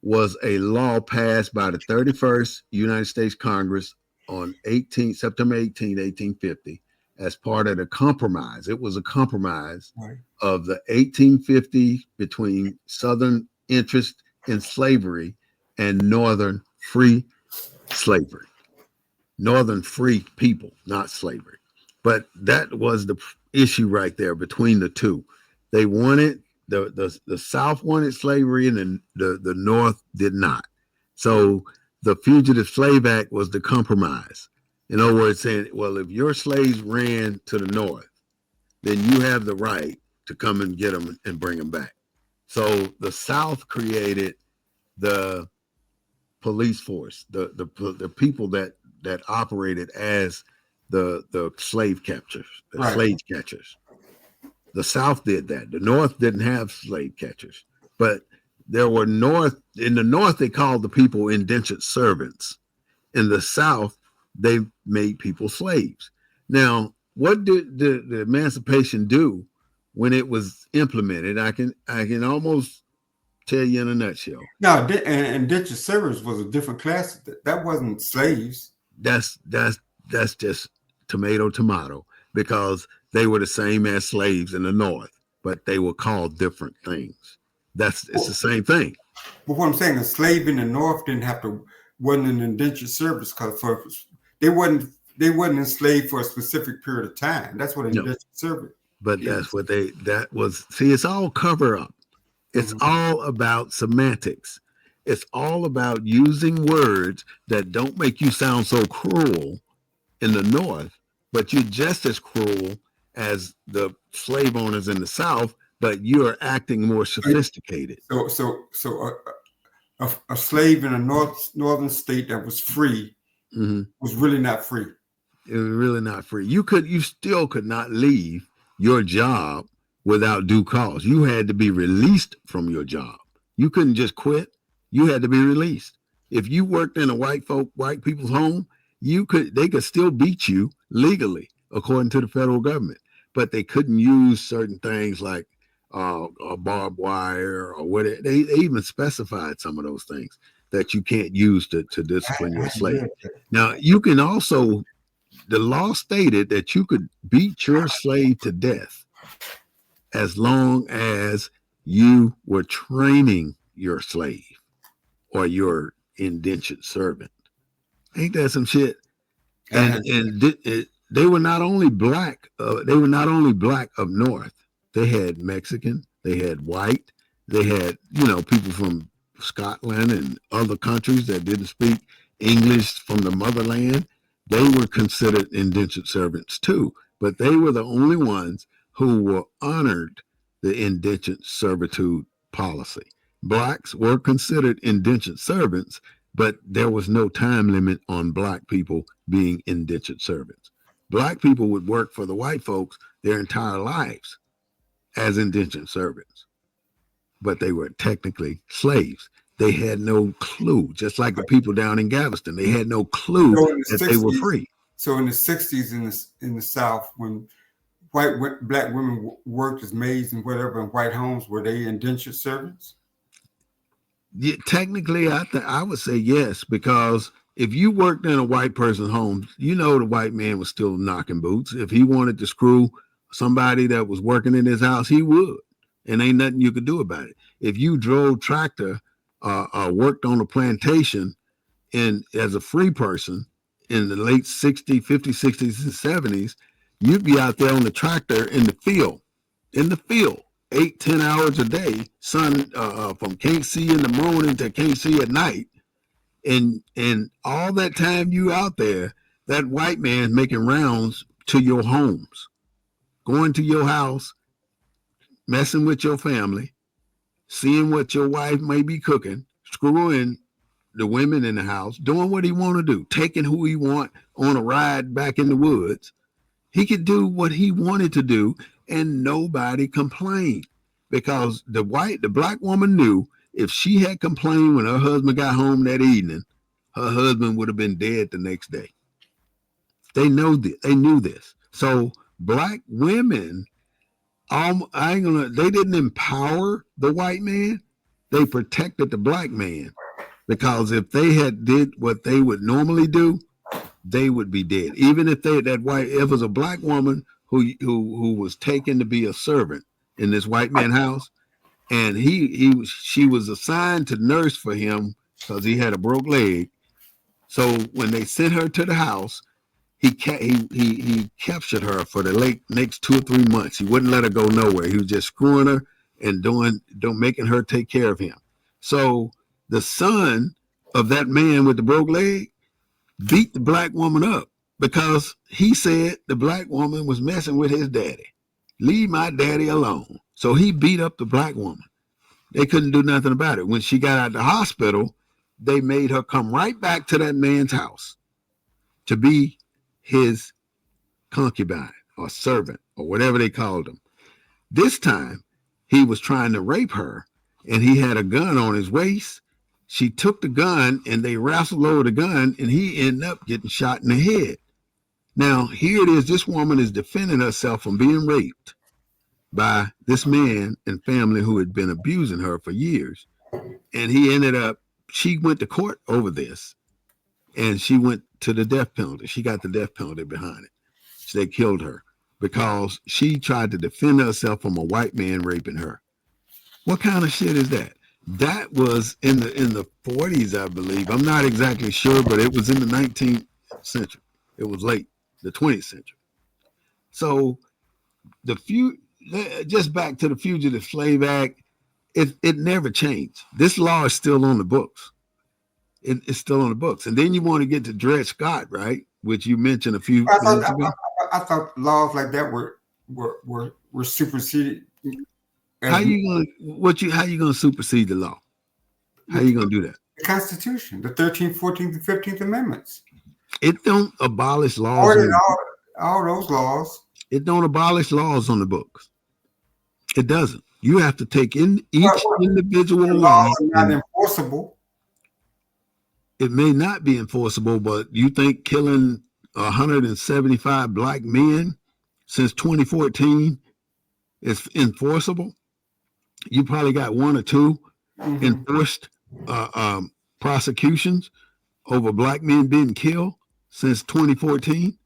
was a law passed by the 31st United States Congress on September 18, 1850, as part of the compromise. It was a compromise of the 1850 between Southern interest in slavery and Northern free slavery. Northern free people, not slavery. But that was the issue right there between the two. They wanted the South wanted slavery, and the North did not. So the Fugitive Slave Act was the compromise. In other words, saying, well, if your slaves ran to the North, then you have the right to come and get them and bring them back. So the South created the police force, the people that operated as the slave catchers, the Right. slave catchers. The South did that. The North didn't have slave catchers, but there were in the North they called the people indentured servants. In the South, they made people slaves. Now, what did the emancipation do when it was implemented? I can almost tell you in a nutshell. Now, indentured servants was a different class. That wasn't slaves. That's just tomato, because they were the same as slaves in the North, but they were called different things. It's the same thing. But what I'm saying, a slave in the North wasn't an indentured service because they wasn't enslaved for a specific period of time. That's what an indentured servant. But that's what that was. See, it's all cover up. It's all about semantics. It's all about using words that don't make you sound so cruel in the North, but you're just as cruel as the slave owners in the South, but you're acting more sophisticated. So a slave in a northern state that was free was really not free. It was really not free. You still could not leave your job without due cause. You had to be released from your job. You couldn't just quit. You had to be released. If you worked in a white people's home, they could still beat you legally according to the federal government, but they couldn't use certain things like barbed wire or whatever. They even specified some of those things that you can't use to discipline your slave. Now, you can also, the law stated that you could beat your slave to death as long as you were training your slave or your indentured servant. Ain't that some shit? And they were not only black. They were not only black up north. They had Mexican. They had white. They had people from Scotland and other countries that didn't speak English from the motherland. They were considered indentured servants too, but they were the only ones who were honored the indentured servitude policy. Blacks were considered indentured servants, but there was no time limit on black people being indentured servants. Black people would work for the white folks their entire lives as indentured servants, but they were technically slaves. They had no clue, just like the people down in Galveston. They had no clue that they were free. So in the 60s in the South, when black women worked as maids and whatever in white homes, were they indentured servants? Yeah, technically, I would say yes, because if you worked in a white person's home, the white man was still knocking boots. If he wanted to screw somebody that was working in his house, he would, and ain't nothing you could do about it. If you drove tractor, worked on a plantation, and as a free person in the late 60s, 50s, 60s, and 70s, you'd be out there on the tractor in the field, 8-10 hours a day, sun from can't see in the morning to can't see at night. And all that time you out there, that white man making rounds to your homes, going to your house, messing with your family, seeing what your wife may be cooking, screwing the women in the house, doing what he want to do, taking who he want on a ride back in the woods. He could do what he wanted to do, and nobody complained, because the black woman knew if she had complained when her husband got home that evening, her husband would have been dead the next day. They knew this. So black women, they didn't empower the white man. They protected the black man, because if they had did what they would normally do, they would be dead. Even if if it was a black woman who was taken to be a servant in this white man's house, and she was assigned to nurse for him because he had a broke leg. So when they sent her to the house, he captured her for the next 2 or 3 months. He wouldn't let her go nowhere. He was just screwing her and making her take care of him. So the son of that man with the broke leg beat the black woman up because he said the black woman was messing with his daddy. Leave my daddy alone. So he beat up the black woman. They couldn't do nothing about it. When she got out of the hospital, they made her come right back to that man's house to be his concubine or servant or whatever they called them. This time, he was trying to rape her, and he had a gun on his waist. She took the gun, and they wrestled over the gun, and he ended up getting shot in the head. Now, here it is. This woman is defending herself from being raped by this man and family who had been abusing her for years. And she went to court over this, and she went to the death penalty. She got the death penalty behind it. So they killed her because she tried to defend herself from a white man raping her. What kind of shit is that? That was in the 40s, I believe. I'm not exactly sure, but it was in the 19th century. It was late, the 20th century. So just back to the Fugitive Slave Act, it never changed. This law is still on the books. It's still on the books. And then you want to get to Dred Scott, right? Which you mentioned a few minutes ago. I thought laws like that were superseded. How you gonna supersede the law? How you gonna do that? The Constitution, the 13th, 14th, and 15th Amendments. It don't abolish laws. All those laws. It don't abolish laws on the books. It doesn't. You have to take in each individual law. Laws are not enforceable. It may not be enforceable, but you think killing 175 black men since 2014 is enforceable? You probably got one or two enforced prosecutions over black men being killed since 2014.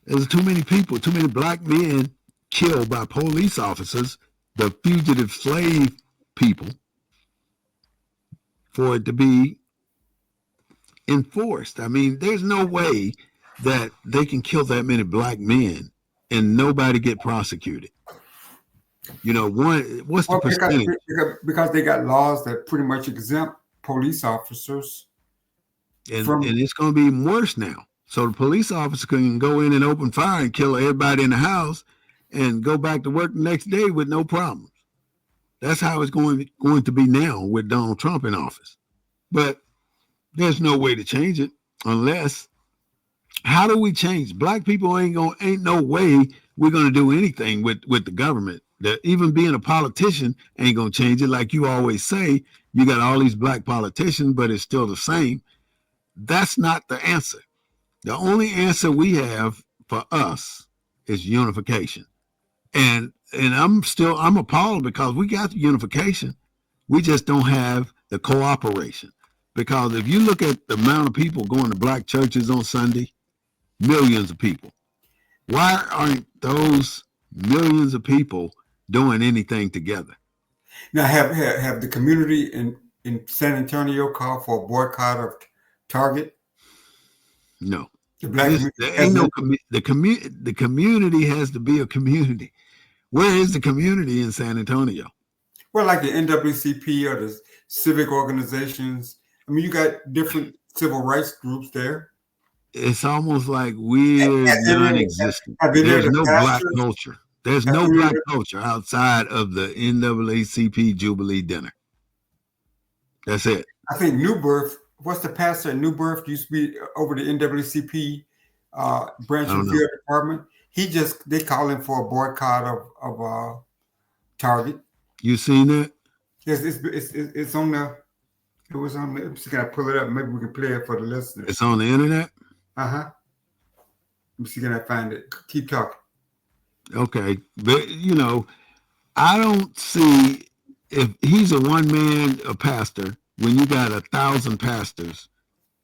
There's too many people, too many black men killed by police officers, the fugitive slave people, for it to be enforced. I mean, there's no way that they can kill that many black men and nobody get prosecuted. You know, what's the percentage? Because they got laws that pretty much exempt police officers. And it's going to be even worse now. So the police officer can go in and open fire and kill everybody in the house and go back to work the next day with no problems. That's how it's going to be now with Donald Trump in office. But there's no way to change it unless, how do we change? Black people ain't no way we're going to do anything with the government. That even being a politician ain't going to change it. Like you always say, you got all these black politicians, but it's still the same. That's not the answer. The only answer we have for us is unification. And I'm appalled because we got the unification. We just don't have the cooperation. Because if you look at the amount of people going to black churches on Sunday, millions of people. Why aren't those millions of people doing anything together? Now, have the community in San Antonio called for a boycott of Target? No. The black there ain't no the community has to be a community. Where is the community in San Antonio? Well, like the NAACP or the civic organizations. I mean, you got different civil rights groups there. It's almost like we're non-existent. There's no black culture. There's no black culture outside of the NAACP Jubilee dinner. That's it. I think New Birth, what's the pastor at New Birth used to be over the NAACP branch of the department. They call him for a boycott of Target. You seen that? Yes, it's on the. It was on. I'm just gonna pull it up. Maybe we can play it for the listeners. It's on the internet. Let me see, can I find it? Keep talking. Okay, but I don't see if he's a one-man pastor when you got 1,000 pastors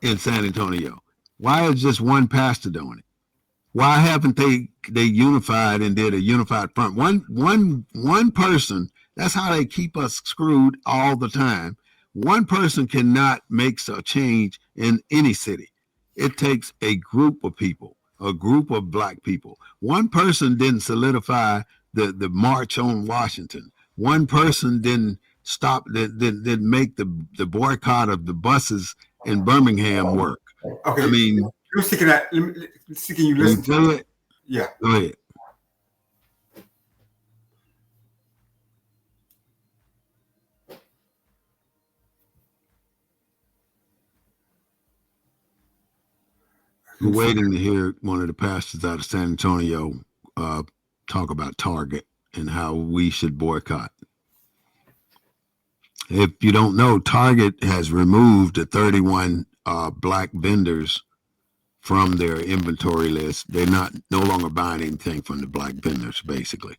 in San Antonio. Why is just one pastor doing it? Why haven't they unified and did a unified front? One person. That's how they keep us screwed all the time. One person cannot make a change in any city. It takes a group of people, a group of black people. One person didn't solidify the march on Washington. One person didn't make the boycott of the buses in Birmingham work. Okay. I mean, let me see, can you listen to it? Yeah. Go ahead. We're waiting to hear one of the pastors out of San Antonio talk about Target and how we should boycott. If you don't know, Target has removed the 31 black vendors from their inventory list. They're no longer buying anything from the black vendors, basically.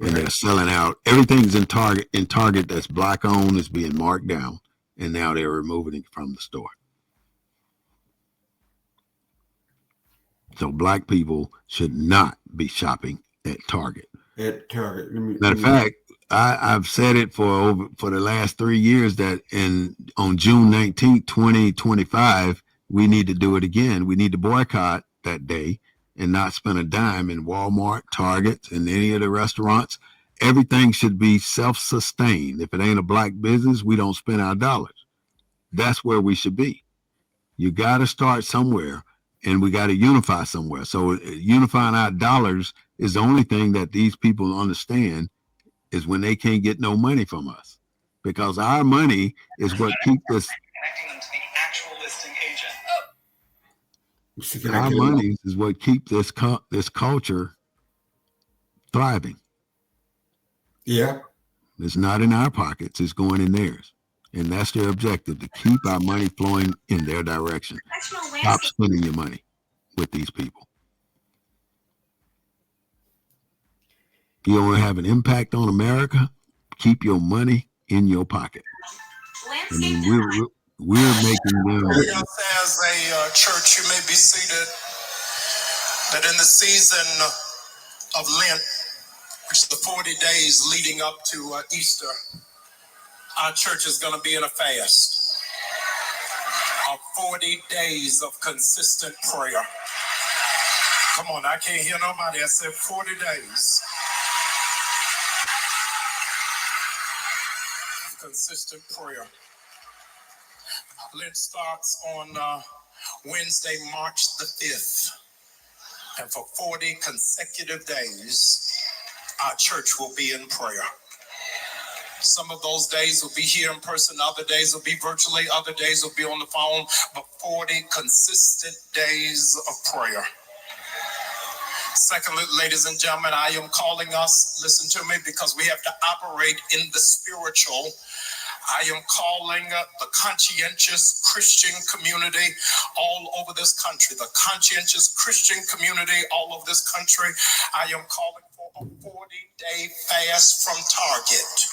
And they're selling out. Everything's in Target that's black owned is being marked down, and now they're removing it from the store. So black people should not be shopping at Target. Matter of fact, I've said it for the last 3 years that on June 19th, 2025, we need to do it again. We need to boycott that day and not spend a dime in Walmart, Target, and any of the restaurants. Everything should be self-sustained. If it ain't a black business, we don't spend our dollars. That's where we should be. You got to start somewhere, and we got to unify somewhere. So unifying our dollars is the only thing that these people understand is when they can't get no money from us, because our money is what keeps this. Connecting them to the actual listing agent. Our money is what keeps this culture thriving. Yeah. It's not in our pockets. It's going in theirs. And that's their objective, to keep our money flowing in their direction. Stop spending your money with these people. You want to have an impact on America? Keep your money in your pocket. I mean, we're making them. As a church, you may be seated. That in the season of Lent, which is the 40 days leading up to Easter, our church is going to be in a fast of 40 days of consistent prayer. Come on, I can't hear nobody. I said 40 days. Consistent prayer. Lent starts on Wednesday, March the 5th. And for 40 consecutive days, our church will be in prayer. Some of those days will be here in person, other days will be virtually, other days will be on the phone, but 40 consistent days of prayer. Secondly, ladies and gentlemen, I am calling us, listen to me, because we have to operate in the spiritual. I am calling the conscientious Christian community all over this country, the conscientious Christian community all over this country. I am calling for a 40-day fast from Target.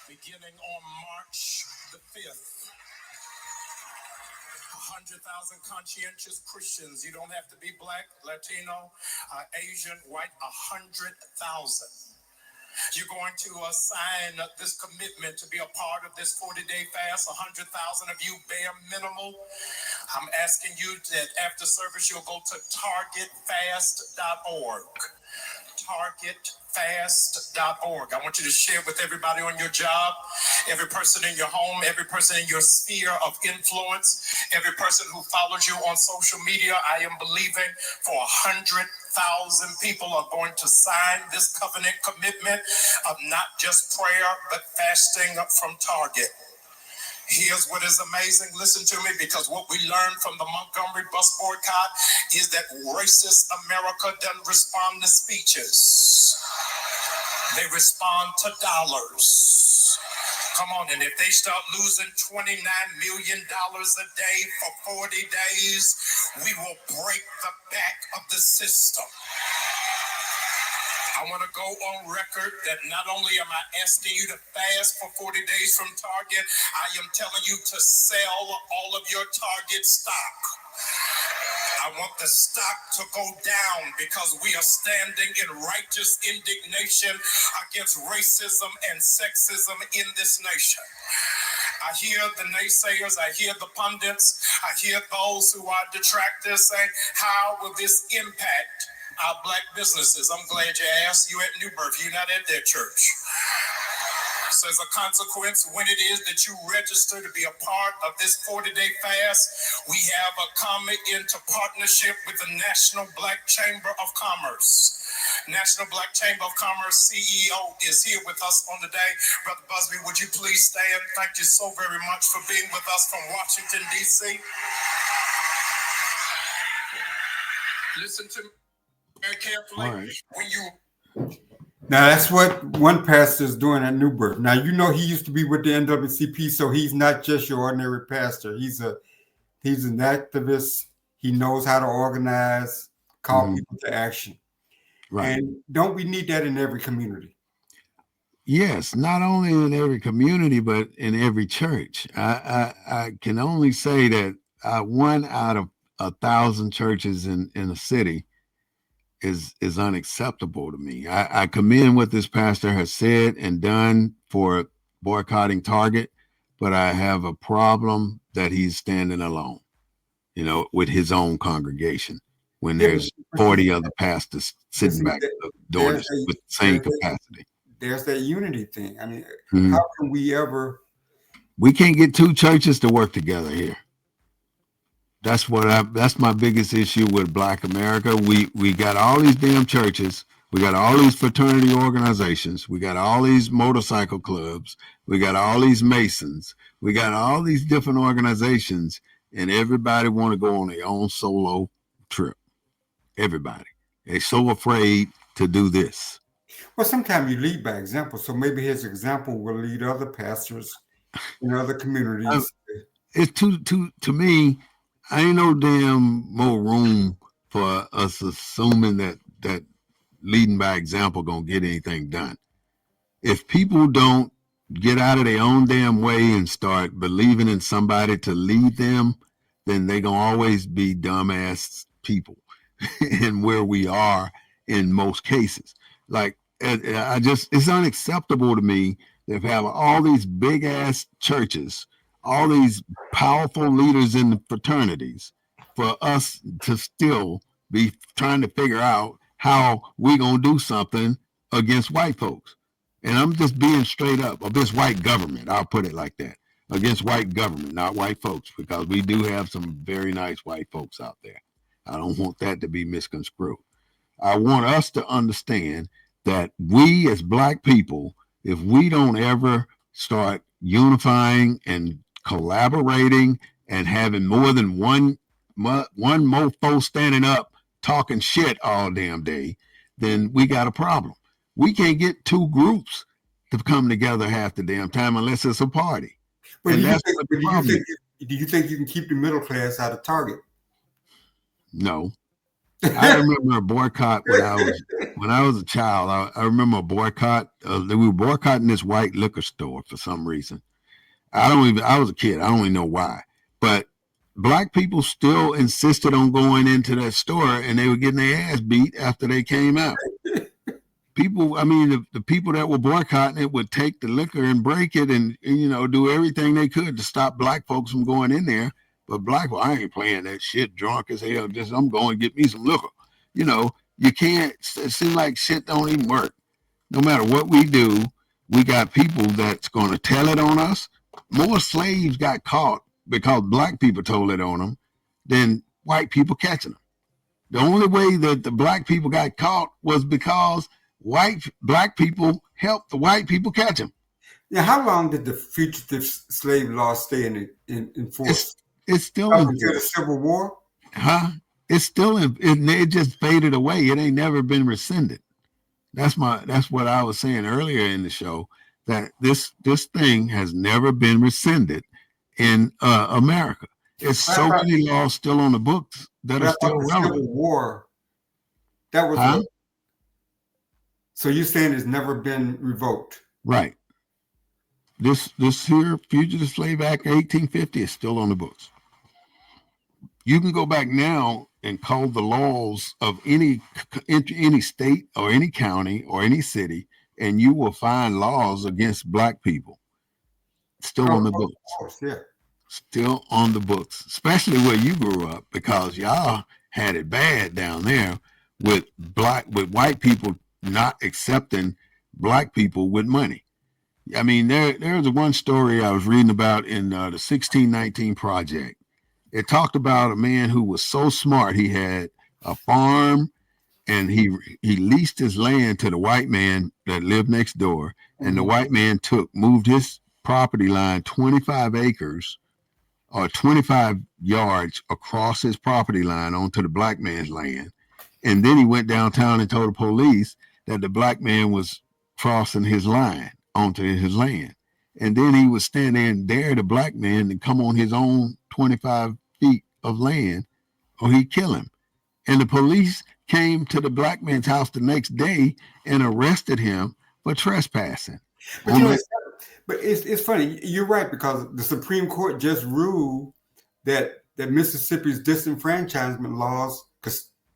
Beginning on March the 5th. 100,000 conscientious Christians. You don't have to be black, Latino, Asian, white, 100,000. You're going to sign this commitment to be a part of this 40-day fast. 100,000 of you, bare minimal. I'm asking you that after service, you'll go to targetfast.org. targetfast.org. I want you to share with everybody on your job, every person in your home, every person in your sphere of influence, every person who follows you on social media. I am believing for 100,000 people are going to sign this covenant commitment of not just prayer, but fasting from Target. Here's what is amazing. Listen to me, because what we learned from the Montgomery bus boycott is that racist America doesn't respond to speeches. They respond to dollars. Come on, and if they start losing $29 million a day for 40 days, we will break the back of the system. I want to go on record that not only am I asking you to fast for 40 days from Target, I am telling you to sell all of your Target stock. I want the stock to go down because we are standing in righteous indignation against racism and sexism in this nation. I hear the naysayers, I hear the pundits, I hear those who are detractors saying, how will this impact our black businesses? I'm glad you asked. You at New Birth, you're not at that church. So as a consequence, when it is that you register to be a part of this 40-day fast, we have come into partnership with the National Black Chamber of Commerce. National Black Chamber of Commerce CEO, is here with us on the day. Brother Busby, would you please stand? Thank you so very much for being with us from Washington, D.C. Listen to me very carefully. Right. When you Now that's what one pastor is doing at New Birth. Now you know he used to be with the NAACP, so he's not just your ordinary pastor. He's an activist. He knows how to organize, call people to action. Right. And don't we need that in every community? Yes, not only in every community, but in every church. I can only say that 1 out of 1,000 churches in a city is unacceptable to me. I commend what this pastor has said and done for boycotting Target, but I have a problem that he's standing alone, with his own congregation when there's 40 other pastors sitting back doing this with the same capacity. There's that unity thing. I mean, how can we ever? We can't get two churches to work together here. That's my biggest issue with Black America. We got all these damn churches. We got all these fraternity organizations. We got all these motorcycle clubs. We got all these Masons. We got all these different organizations, and everybody want to go on their own solo trip. Everybody. They're so afraid to do this. Well, sometimes you lead by example. So maybe his example will lead other pastors in other communities. It's to me, I ain't no damn more room for us assuming that leading by example gonna get anything done. If people don't get out of their own damn way and start believing in somebody to lead them, then they gonna always be dumbass people. And where we are in most cases, like it's unacceptable to me that we have all these big ass churches, all these powerful leaders in the fraternities, for us to still be trying to figure out how we gonna do something against white folks. And I'm just being straight up, against white government. I'll put it like that. Against white government, not white folks, because we do have some very nice white folks out there. I don't want that to be misconstrued. I want us to understand that we as Black people, if we don't ever start unifying and collaborating and having more than one mofo standing up talking shit all damn day, then we got a problem. We can't get two groups to come together half the damn time unless it's a party. But do you think you can keep the middle class out of Target? No. I remember a boycott when I was a child. I remember a boycott. They were boycotting this white liquor store for some reason. I was a kid. I don't even know why. But Black people still insisted on going into that store, and they were getting their ass beat after they came out. The people that were boycotting it would take the liquor and break it and do everything they could to stop Black folks from going in there. But Black, I ain't playing that shit, drunk as hell. I'm going to get me some liquor. You can't. It seems like shit don't even work. No matter what we do, we got people that's going to tell it on us. More slaves got caught because Black people told it on them than white people catching them. The only way that the Black people got caught was because Black people helped the white people catch them. Now, how long did the Fugitive Slave Law stay in force? It's still up until the Civil War. It's still it just faded away. It ain't never been rescinded. That's what I was saying earlier in the show, that this thing has never been rescinded in America. It's so many laws still on the books that are still relevant. Civil War. That was so you're saying it's never been revoked, right? This here Fugitive Slave Act 1850 is still on the books. You can go back now and call the laws of any state or any county or any city, and you will find laws against Black people still on the books. Course, yeah. Still on the books, especially where you grew up, because y'all had it bad down there with white people not accepting Black people with money. I mean, there's one story I was reading about in the 1619 Project. It talked about a man who was so smart. He had a farm and he leased his land to the white man that lived next door, and the white man moved his property line 25 acres or 25 yards across his property line onto the black man's land. And then he went downtown and told the police that the black man was crossing his line onto his land. And then he was standing there and dare the black man to come on his own 25 feet of land or he'd kill him. And the police came to the black man's house the next day and arrested him for trespassing. But it's funny. You're right, because the Supreme Court just ruled that Mississippi's disenfranchisement laws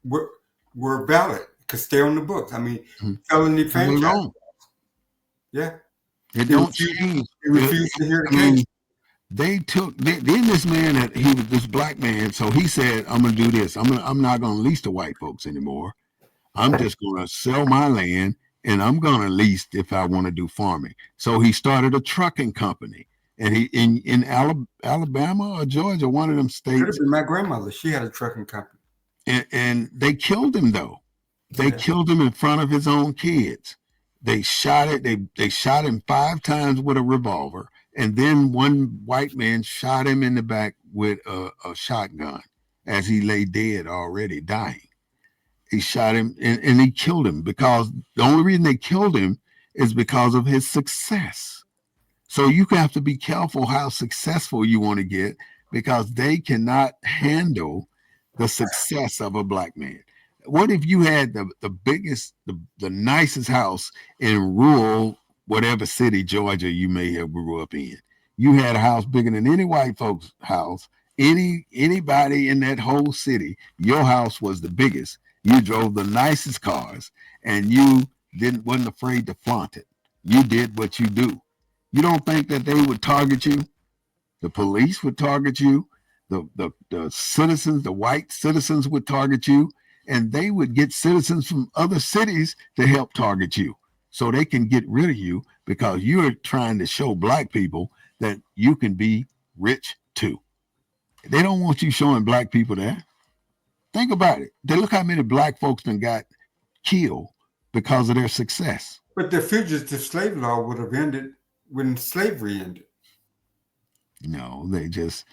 were valid, could stay on the books. I mean, felony franchise. Yeah. It don't change. They refused to hear the case. Then this man, that he was this black man, so he said, I'm gonna do this. I'm not gonna lease to white folks anymore. I'm just gonna sell my land and I'm gonna lease if I want to do farming. So he started a trucking company, and he in Alabama or Georgia, one of them states. Could have been my grandmother. She had a trucking company. And they killed him though. They killed him in front of his own kids. They shot it. They shot him 5 times with a revolver. And then one white man shot him in the back with a shotgun as he lay dead already, dying. He shot him and he killed him, because the only reason they killed him is because of his success. So you have to be careful how successful you want to get, because they cannot handle the success of a black man. What if you had the biggest, the nicest house in rural whatever city, Georgia, you may have grew up in? You had a house bigger than any white folks' house, anybody in that whole city. Your house was the biggest. You drove the nicest cars, and you wasn't afraid to flaunt it. You did what you do. You don't think that they would target you? The police would target you. The citizens, the white citizens would target you, and they would get citizens from other cities to help target you, so they can get rid of you, because you're trying to show black people that you can be rich too. They don't want you showing black people that. Think about it. They look how many black folks then got killed because of their success. But the fugitive slave law would have ended when slavery ended. No, they just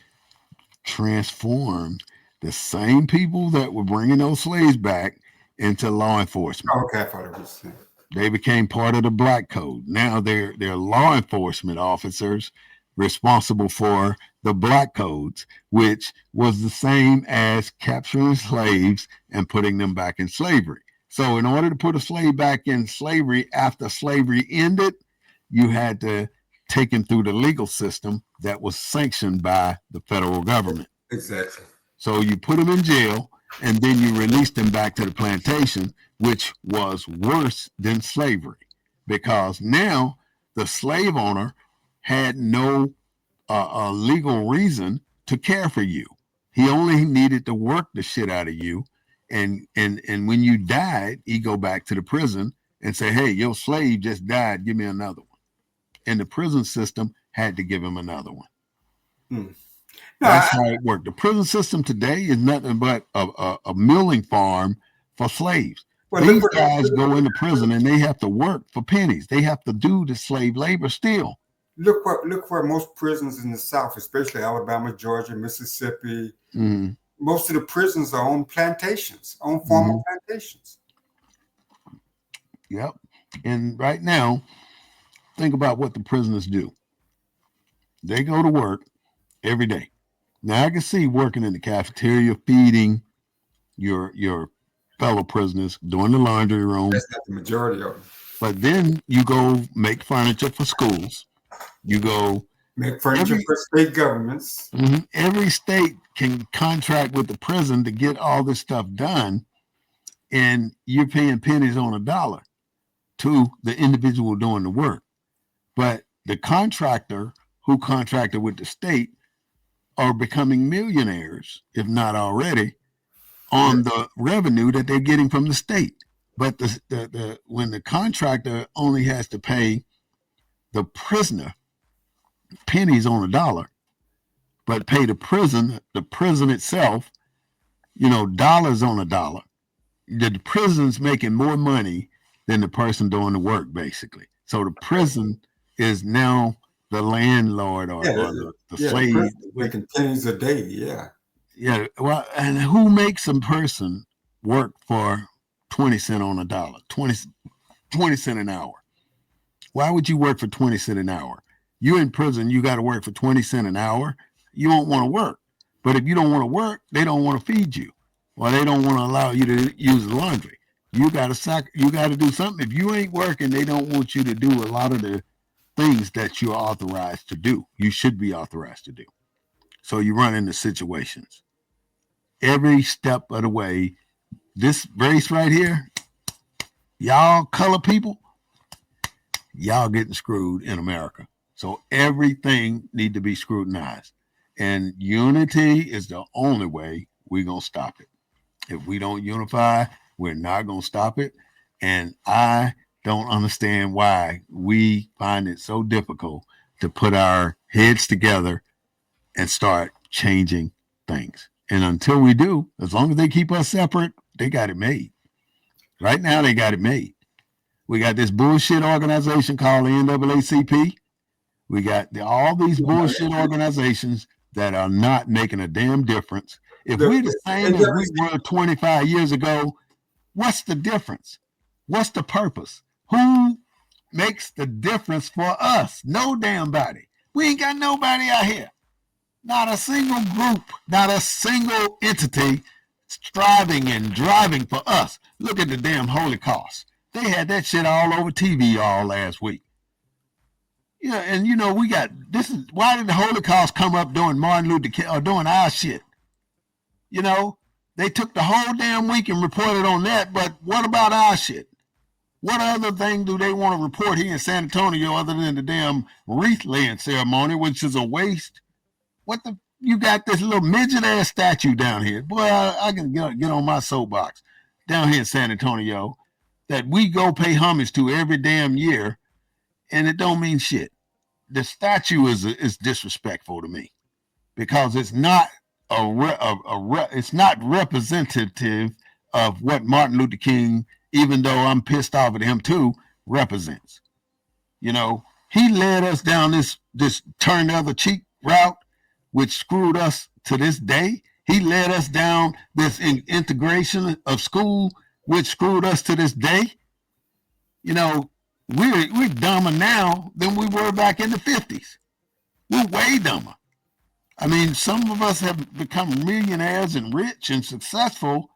transformed the same people that were bringing those slaves back into law enforcement. Okay, I thought it was. They became part of the black code. Now they're law enforcement officers responsible for the black codes, which was the same as capturing slaves and putting them back in slavery. So in order to put a slave back in slavery after slavery ended, you had to take him through the legal system that was sanctioned by the federal government. Exactly. So you put him in jail, and then you released him back to the plantation, which was worse than slavery, because now the slave owner had no legal reason to care for you. He only needed to work the shit out of you. And when you died, he go back to the prison and say, hey, your slave just died. Give me another one. And the prison system had to give him another one. That's how it worked. The prison system today is nothing but a milling farm for slaves. Well, these guys go into prison and they have to work for pennies. They have to do the slave labor still. Look where most prisons in the South, especially Alabama, Georgia, Mississippi, most of the prisons are on plantations, on former plantations. Yep. And right now, think about what the prisoners do. They go to work every day. Now, I can see working in the cafeteria, feeding your fellow prisoners, doing the laundry room. That's not the majority of them. But then you go make furniture for schools. You go make furniture for state governments. Every state can contract with the prison to get all this stuff done, and you're paying pennies on a dollar to the individual doing the work. But the contractor who contracted with the state are becoming millionaires, if not already, on the revenue that they're getting from the state. But when the contractor only has to pay the prisoner pennies on a dollar, but pay the prison itself, dollars on a dollar, the prison's making more money than the person doing the work, basically. So the prison is now the landlord or the slave. Making pennies a day, yeah. Yeah, well, and who makes a person work for 20 cents on a dollar, 20 cents an hour? Why would you work for 20 cents an hour? You're in prison, you got to work for 20 cents an hour. You don't want to work. But if you don't want to work, they don't want to feed you. Or they don't want to allow you to use the laundry. You got to do something. If you ain't working, they don't want you to do a lot of the things that you're authorized to do. You should be authorized to do. So you run into situations. Every step of the way, this race right here, y'all color people, y'all getting screwed in America. So everything need to be scrutinized. And unity is the only way we're going to stop it. If we don't unify, we're not going to stop it. And I don't understand why we find it so difficult to put our heads together and start changing things. And until we do, as long as they keep us separate, they got it made. Right now, they got it made. We got this bullshit organization called the NAACP. We got all these bullshit organizations that are not making a damn difference. If we're the same as we were 25 years ago, what's the difference? What's the purpose? Who makes the difference for us? No damn body. We ain't got nobody out here. Not a single group, not a single entity striving and driving for us. Look at the damn Holocaust. They had that shit all over TV all last week. Yeah, and we got this is why did the Holocaust come up during Martin Luther King or doing our shit? They took the whole damn week and reported on that, but what about our shit? What other thing do they want to report here in San Antonio other than the damn wreath laying ceremony, which is a waste? You got this little midget ass statue down here. Boy, I can get on my soapbox down here in San Antonio that we go pay homage to every damn year, and it don't mean shit. The statue is disrespectful to me because it's not it's not representative of what Martin Luther King, even though I'm pissed off at him too, represents. He led us down this turn the other cheek route, which screwed us to this day. He led us down this integration of school, which screwed us to this day. We're dumber now than we were back in the 50s. We're way dumber. I mean, some of us have become millionaires and rich and successful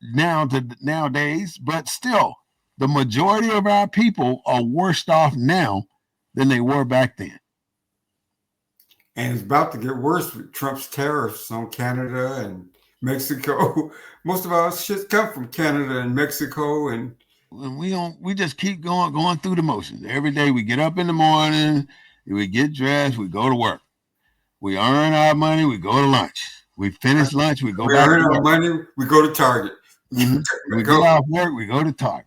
nowadays, but still, the majority of our people are worse off now than they were back then. And it's about to get worse with Trump's tariffs on Canada and Mexico. Most of our shit come from Canada and Mexico, and we just keep going through the motions. Every day we get up in the morning, we get dressed, we go to work. We earn our money, we go to lunch. We finish lunch, we go back to work. We earn our money, we go to Target. Mm-hmm. We get off work, we go to Target.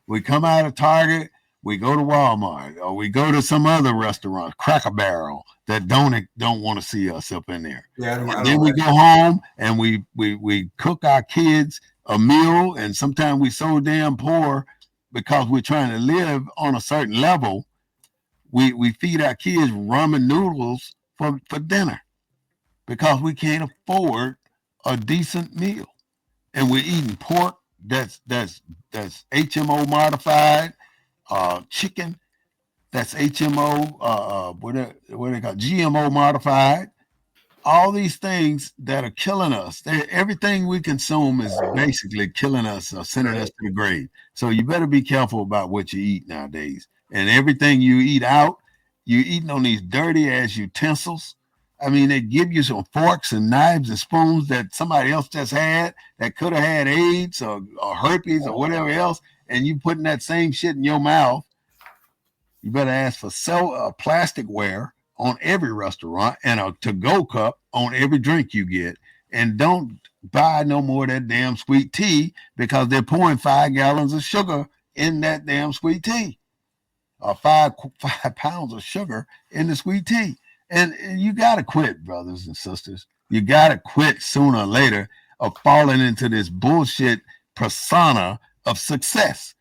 We come out of Target, we go to Walmart, or we go to some other restaurant, Cracker Barrel, that don't want to see us up in there. Yeah, then we go home and we cook our kids a meal, and sometimes we so damn poor because we're trying to live on a certain level. We feed our kids ramen noodles for dinner because we can't afford a decent meal, and we're eating pork that's HMO modified, chicken that's HMO, what they call GMO modified. All these things that are killing us. Everything we consume is basically killing us or sending us to the grave. So you better be careful about what you eat nowadays. And everything you eat out, you're eating on these dirty ass utensils. I mean, they give you some forks and knives and spoons that somebody else just had that could have had AIDS or herpes or whatever else, and you putting that same shit in your mouth. You better ask for plasticware on every restaurant and a to-go cup on every drink you get. And don't buy no more of that damn sweet tea because they're pouring 5 gallons of sugar in that damn sweet tea, or 5 pounds of sugar in the sweet tea. And you got to quit, brothers and sisters. You got to quit sooner or later of falling into this bullshit persona of success.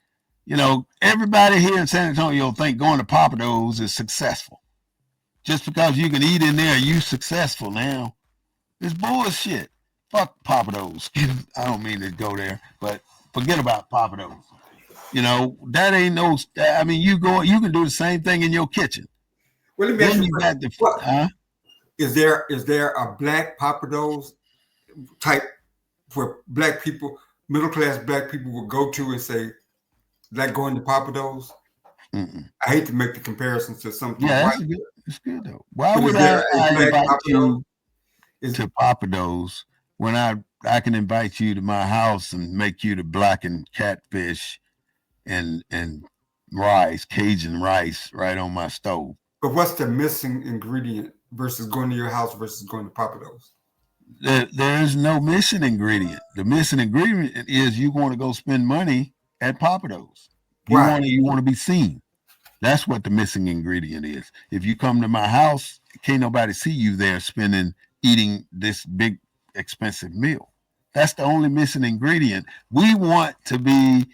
You know, everybody here in San Antonio think going to Papados is successful. Just because you can eat in there, you successful now. It's bullshit. Fuck Papados. I don't mean to go there, but forget about Papados. You know, that ain't no, I mean, you can do the same thing in your kitchen. Well, let me ask you, got the, is there a black Papados type where black people, middle class black people will go to and say, like going to Papados? I hate to make the comparisons to something. Yeah, it's good though. Why would I invite you to Papados when I can invite you to my house and make you the blackened catfish and rice, Cajun rice, right on my stove? But what's the missing ingredient versus going to your house versus going to Papados? There is no missing ingredient. The missing ingredient is you want to go spend money at Papados. You want to be seen. That's what the missing ingredient is. If you come to my house, can't nobody see you there eating this big expensive meal. That's the only missing ingredient. We want to be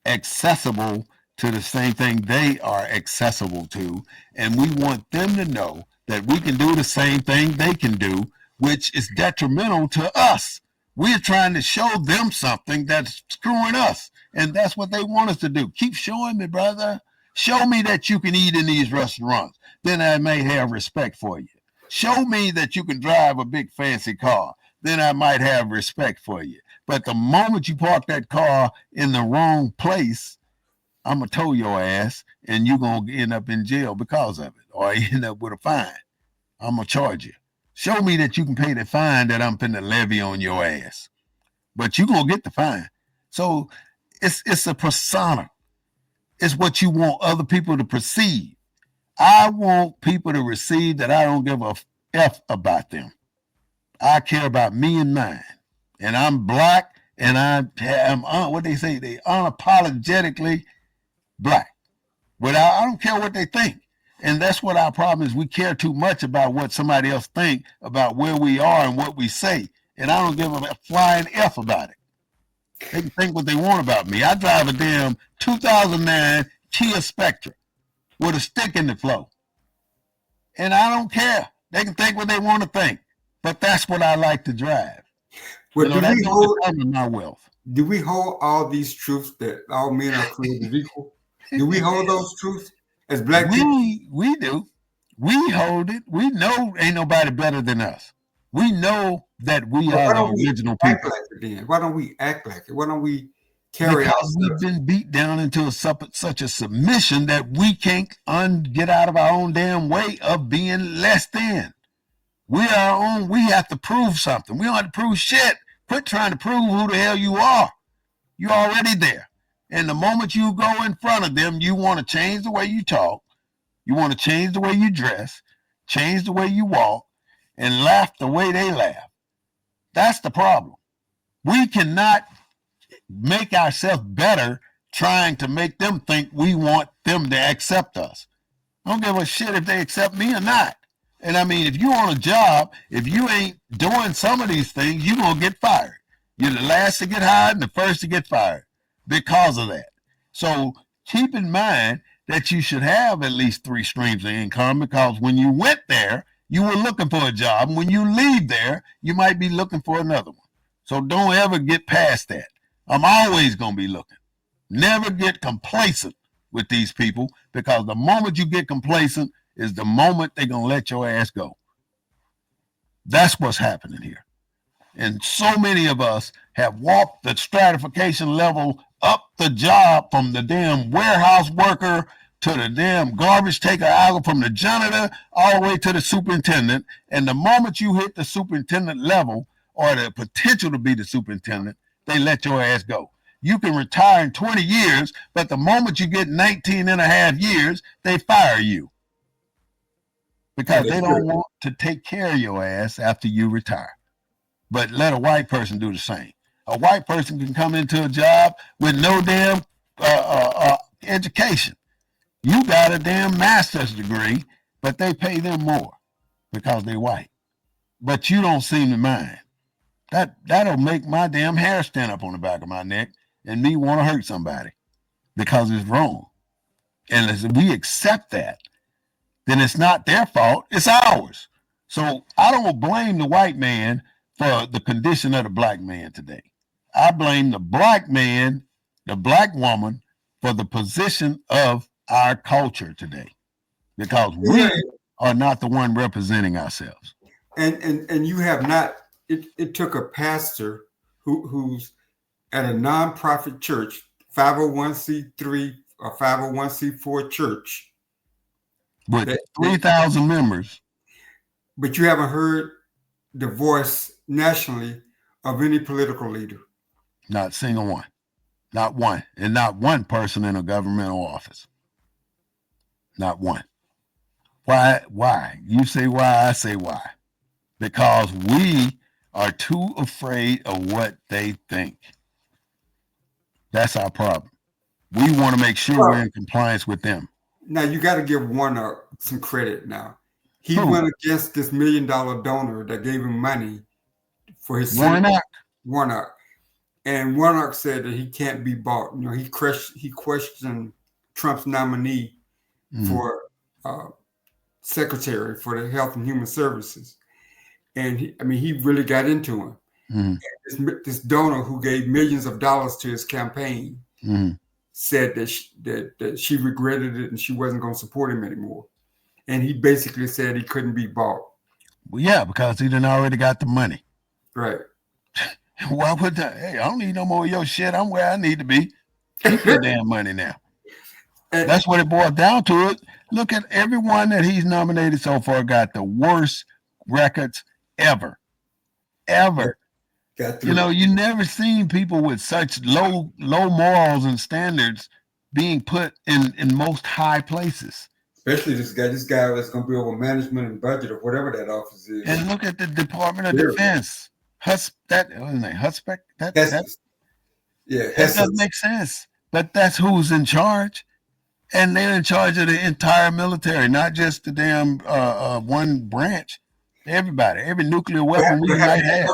accessible to the same thing they are accessible to, and we want them to know that we can do the same thing they can do, which is detrimental to us. We're trying to show them something that's screwing us, and that's what they want us to do. Keep showing me, brother. Show me that you can eat in these restaurants. Then I may have respect for you. Show me that you can drive a big fancy car. Then I might have respect for you. But the moment you park that car in the wrong place, I'm going to tow your ass, and you're going to end up in jail because of it, or end up with a fine. I'm going to charge you. Show me that you can pay the fine that I'm finna levy on your ass. But you're going to get the fine. So it's a persona. It's what you want other people to perceive. I want people to receive that I don't give a F about them. I care about me and mine. And I'm black, and I am, what they say, they unapologetically black. But I don't care what they think. And that's what our problem is. We care too much about what somebody else think about where we are and what we say. And I don't give a flying F about it. They can think what they want about me. I drive a damn 2009 Kia Spectra with a stick in the floor. And I don't care. They can think what they want to think. But that's what I like to drive. Well, you know, that's my wealth. Do we hold all these truths that all men are created equal? Do we hold those truths as black people? We do. We hold it. We know ain't nobody better than us. We know that we are the original people. Why don't we act like it? Why don't we carry out? Because we've been beat down into such a submission that we can't get out of our own damn way of being less than. We are our own. We have to prove something. We don't have to prove shit. Quit trying to prove who the hell you are. You're already there. And the moment you go in front of them, you want to change the way you talk. You want to change the way you dress, change the way you walk, and laugh the way they laugh. That's the problem. We cannot make ourselves better trying to make them think we want them to accept us. I don't give a shit if they accept me or not. And I mean, if you're on a job, if you ain't doing some of these things, you're going to get fired. You're the last to get hired and the first to get fired because of that. So keep in mind that you should have at least 3 streams of income, because when you went there, you were looking for a job. And when you leave there, you might be looking for another one. So don't ever get past that. I'm always going to be looking. Never get complacent with these people, because the moment you get complacent is the moment they're going to let your ass go. That's what's happening here. And so many of us have walked the stratification level up the job, from the damn warehouse worker to the damn garbage taker, from the janitor all the way to the superintendent. And the moment you hit the superintendent level, or the potential to be the superintendent, they let your ass go. You can retire in 20 years, but the moment you get 19 and a half years, they fire you. Because they don't want to take care of your ass after you retire. But let a white person do the same. A white person can come into a job with no damn education. You got a damn master's degree, but they pay them more because they're white. But you don't seem to mind. That'll make my damn hair stand up on the back of my neck and me want to hurt somebody because it's wrong. And as we accept that, then it's not their fault, it's ours. So I don't blame the white man for the condition of the black man today. I blame the black man, the black woman, for the position of our culture today, because we are not the one representing ourselves. And you have not. It took a pastor who's at a nonprofit church, 501c3 or 501c4 church, with 3,000 members. But you haven't heard the voice nationally of any political leader. Not a single one. Not one. And not one person in a governmental office. Not one. Why? Why? You say why, I say why. Because we are too afraid of what they think. That's our problem. We want to make sure we're in compliance with them. Now, you got to give Warnock some credit now. He went against this $1 million donor that gave him money for his Warnock. And Warnock said that he can't be bought. You know, he questioned Trump's nominee for secretary for the Health and Human Services. And he really got into him. This donor who gave millions of dollars to his campaign said that she regretted it and she wasn't going to support him anymore. And he basically said he couldn't be bought. Well, yeah, because he done already got the money. Right. Why would that? Hey, I don't need no more of your shit. I'm where I need to be. Keep your damn money now. That's what it boils down to. It. Look at everyone that he's nominated so far got the worst records ever. Ever. You know, you never seen people with such low morals and standards being put in most high places. Especially this guy that's going to be over management and budget or whatever that office is. And look at the Department of Defense. That doesn't make sense. But that's who's in charge. And they're in charge of the entire military, not just the damn one branch. Everybody, every nuclear weapon we might have.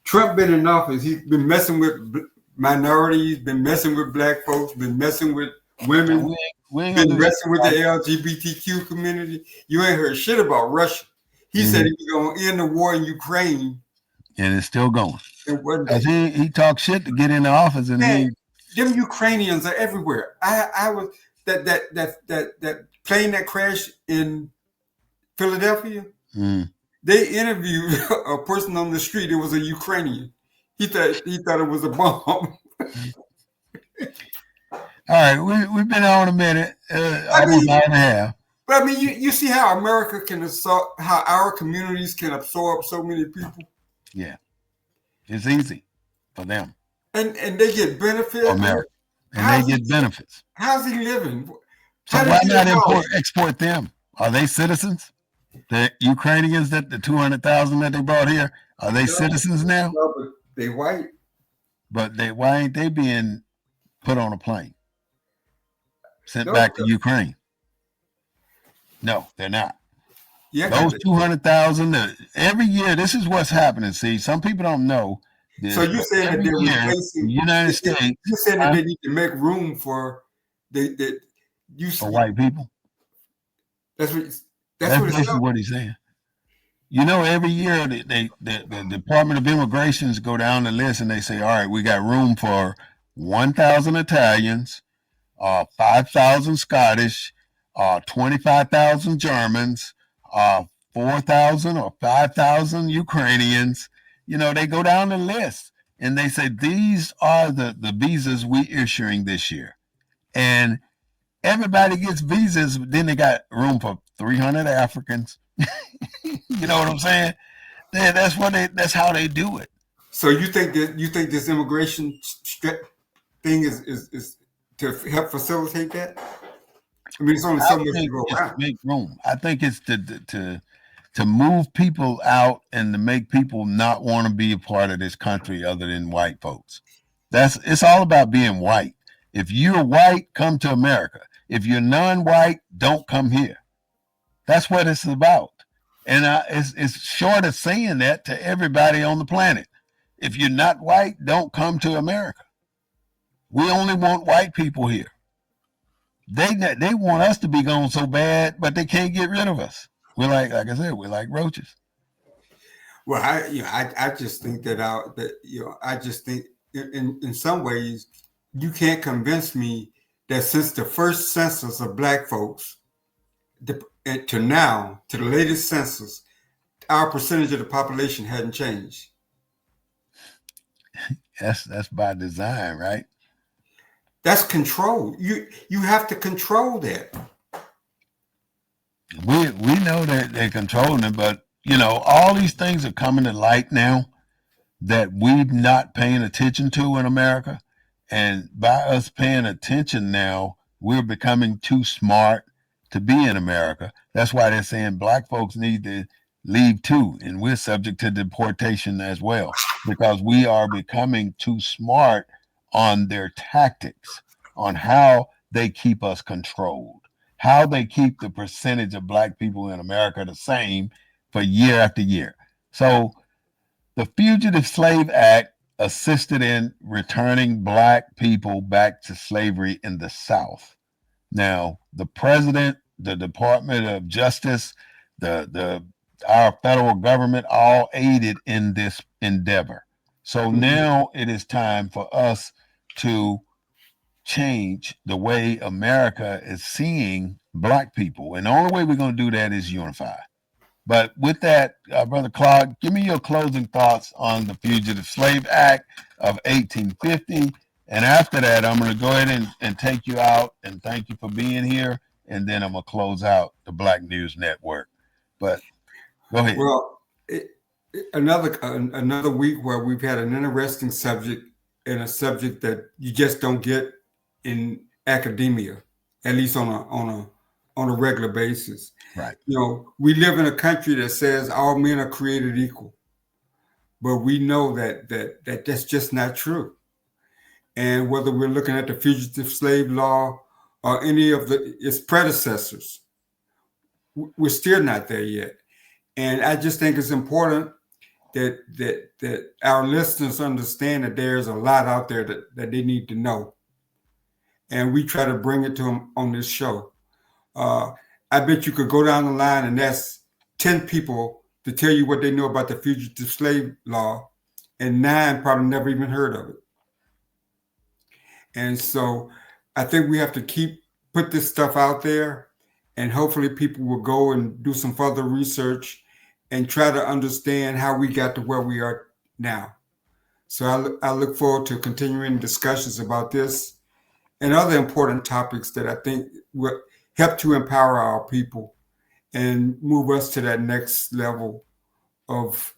Trump been in office. He's been messing with minorities, been messing with black folks, been messing with women, been messing with the LGBTQ community. You ain't heard shit about Russia. He said he was going to end the war in Ukraine. And it's still going. He talked shit to get in the office, and them Ukrainians are everywhere. I was that plane that crashed in Philadelphia. They interviewed a person on the street. It was a Ukrainian. He thought it was a bomb. All right, we've been on a minute, almost an hour and a half. But you see how America can absorb, how our communities can absorb so many people. Yeah, it's easy for them, and they get benefits. America, and they get benefits. How's he living? So why not export them? Are they citizens? The Ukrainians, the 200,000 that they brought here, are they citizens now? No, but they white. But why ain't they being put on a plane, sent back to Ukraine? No, they're not. Yeah, those 200,000 every year. This is what's happening. See, some people don't know. So you're saying that they're replacing the United States? You're saying that they need to make room for for white people. That's what he's saying. You know, every year the Department of Immigrations go down the list and they say, all right, we got room for 1,000 Italians, 5,000 Scottish, 25,000 Germans, 4,000 or 5,000 Ukrainians. You know, they go down the list and they say, these are the visas we issuing this year. And everybody gets visas, but then they got room for 300 Africans. You know what I'm saying? That's how they do it. So you think this immigration thing is to help facilitate that? I mean, it's only so much to go around. Make room. I think it's to move people out and to make people not want to be a part of this country other than white folks. It's all about being white. If you're white, come to America. If you're non-white, don't come here. That's what it's about. And it's short of saying that to everybody on the planet. if you're not white, don't come to America. We only want white people here. They want us to be gone so bad, but they can't get rid of us. We're like I said, we're like roaches. Well, I just think I just think in some ways you can't convince me that since the first census of black folks to now, to the latest census, our percentage of the population hadn't changed. That's by design, right? That's control. You have to control that. We know that they're controlling it, but all these things are coming to light now that we're not paying attention to in America. And by us paying attention now, we're becoming too smart to be in America. That's why they're saying black folks need to leave too. And we're subject to deportation as well, because we are becoming too smart on their tactics, on how they keep us controlled, how they keep the percentage of black people in America the same for year after year. So the Fugitive Slave Act assisted in returning black people back to slavery in the South. Now, the president, the Department of Justice, our federal government all aided in this endeavor. So now it is time for us to change the way America is seeing black people. And the only way we're going to do that is unify. But with that, Brother Claude, give me your closing thoughts on the Fugitive Slave Act of 1850. And after that, I'm going to go ahead and take you out and thank you for being here. And then I'm going to close out the Black News Network. But go ahead. Well, another week where we've had an interesting subject, and a subject that you just don't get in academia, at least on a regular basis. Right. We live in a country that says all men are created equal, but we know that that's just not true. And whether we're looking at the fugitive slave law or any of its predecessors, we're still not there yet. And I just think it's important that our listeners understand that there's a lot out there that they need to know. And we try to bring it to them on this show. I bet you could go down the line and ask 10 people to tell you what they know about the fugitive slave law, and 9 probably never even heard of it. And so I think we have to put this stuff out there, and hopefully people will go and do some further research and try to understand how we got to where we are now. So I look forward to continuing discussions about this and other important topics that I think will help to empower our people and move us to that next level of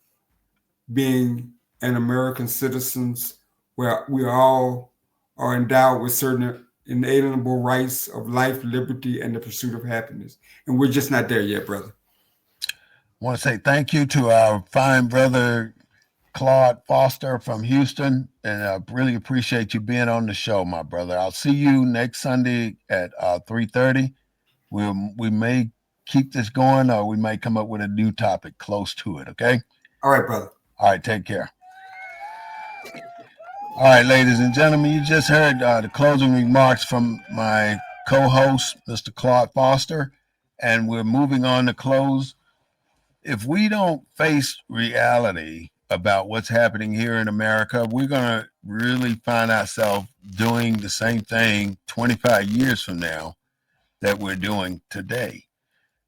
being an American citizens, where we all are endowed with certain inalienable rights of life, liberty, and the pursuit of happiness. And we're just not there yet, brother. I want to say thank you to our fine brother, Claude Foster from Houston. And I really appreciate you being on the show, my brother. I'll see you next Sunday at 3:30. We may keep this going, or we may come up with a new topic close to it, okay? All right, brother. All right, take care. All right, ladies and gentlemen, you just heard the closing remarks from my co-host, Mr. Claude Foster, and we're moving on to close. If we don't face reality about what's happening here in America, we're going to really find ourselves doing the same thing 25 years from now that we're doing today.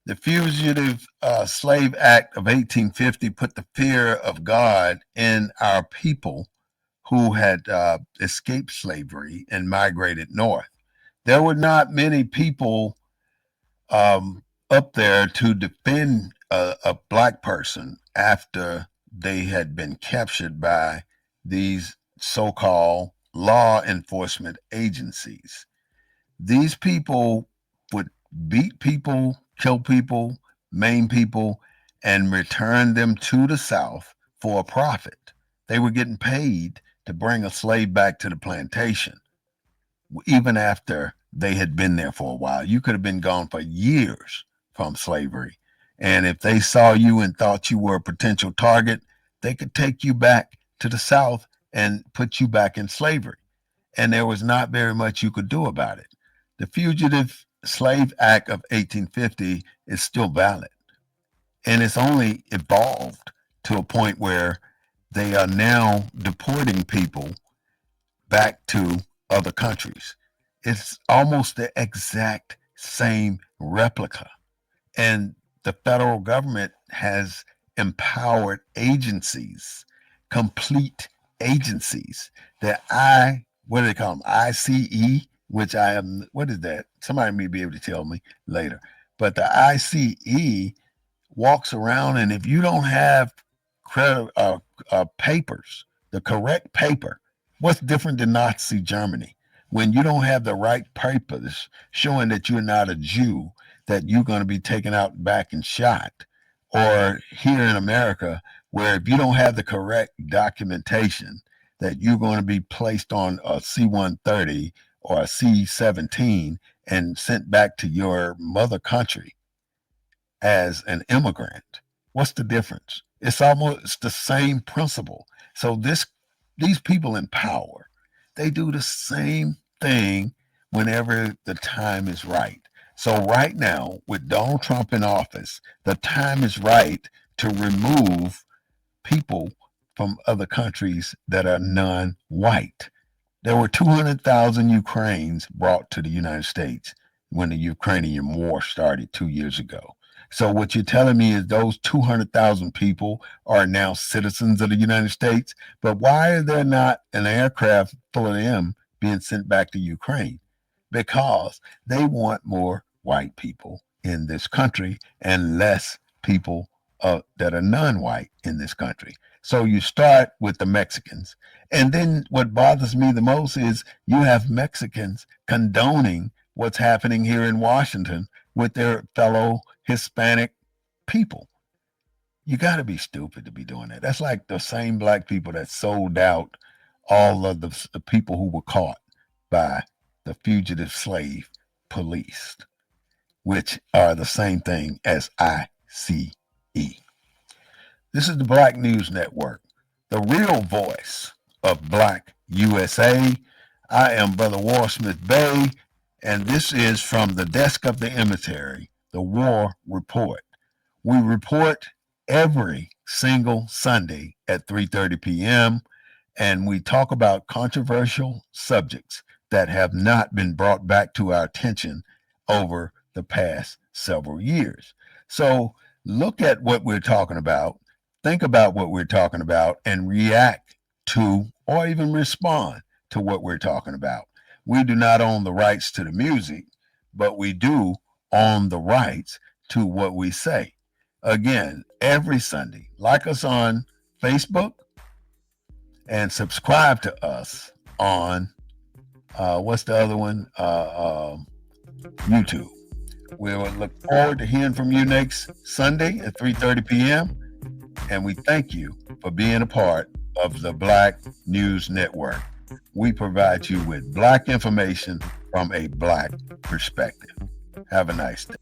The Fugitive Slave Act of 1850 put the fear of God in our people who had escaped slavery and migrated north. There were not many people up there to defend a black person after they had been captured by these so-called law enforcement agencies. These people would beat people, kill people, maim people, and return them to the South for a profit. They were getting paid to bring a slave back to the plantation, even after they had been there for a while. You could have been gone for years from slavery. And if they saw you and thought you were a potential target, they could take you back to the South and put you back in slavery. And there was not very much you could do about it. The Fugitive Slave Act of 1850 is still valid. And it's only evolved to a point where they are now deporting people back to other countries. It's almost the exact same replica. And the federal government has empowered agencies, complete agencies that what do they call them? ICE, which I am, what is that? Somebody may be able to tell me later. But the ICE walks around, and if you don't have papers, the correct paper, what's different than Nazi Germany? When you don't have the right papers showing that you're not a Jew, that you're going to be taken out back and shot, or here in America, where if you don't have the correct documentation, that you're going to be placed on a C-130 or a C-17 and sent back to your mother country as an immigrant. What's the difference? It's almost the same principle. So these people in power, they do the same thing whenever the time is right. So right now, with Donald Trump in office, the time is right to remove people from other countries that are non-white. There were 200,000 Ukrainians brought to the United States when the Ukrainian war started 2 years ago. So what you're telling me is those 200,000 people are now citizens of the United States, but why are there not an aircraft full of them being sent back to Ukraine? Because they want more white people in this country and less people that are non-white in this country. So you start with the Mexicans. And then what bothers me the most is you have Mexicans condoning what's happening here in Washington with their fellow Hispanic people. You got to be stupid to be doing that. That's like the same black people that sold out all of the people who were caught by the fugitive slave police, which are the same thing as ICE. This is the Black News Network, the real voice of Black USA. I am Brother War Smith-Bey, and this is from the desk of the emissary, the War Report. We report every single Sunday at 3:30 p.m., and we talk about controversial subjects that have not been brought back to our attention over the past several years. So look at what we're talking about, think about what we're talking about, and react to or even respond to what we're talking about. We do not own the rights to the music, but we do own the rights to what we say. Again, every Sunday, like us on Facebook and subscribe to us on what's the other one? YouTube. We will look forward to hearing from you next Sunday at 3:30 p.m. And we thank you for being a part of the Black News Network. We provide you with Black information from a Black perspective. Have a nice day.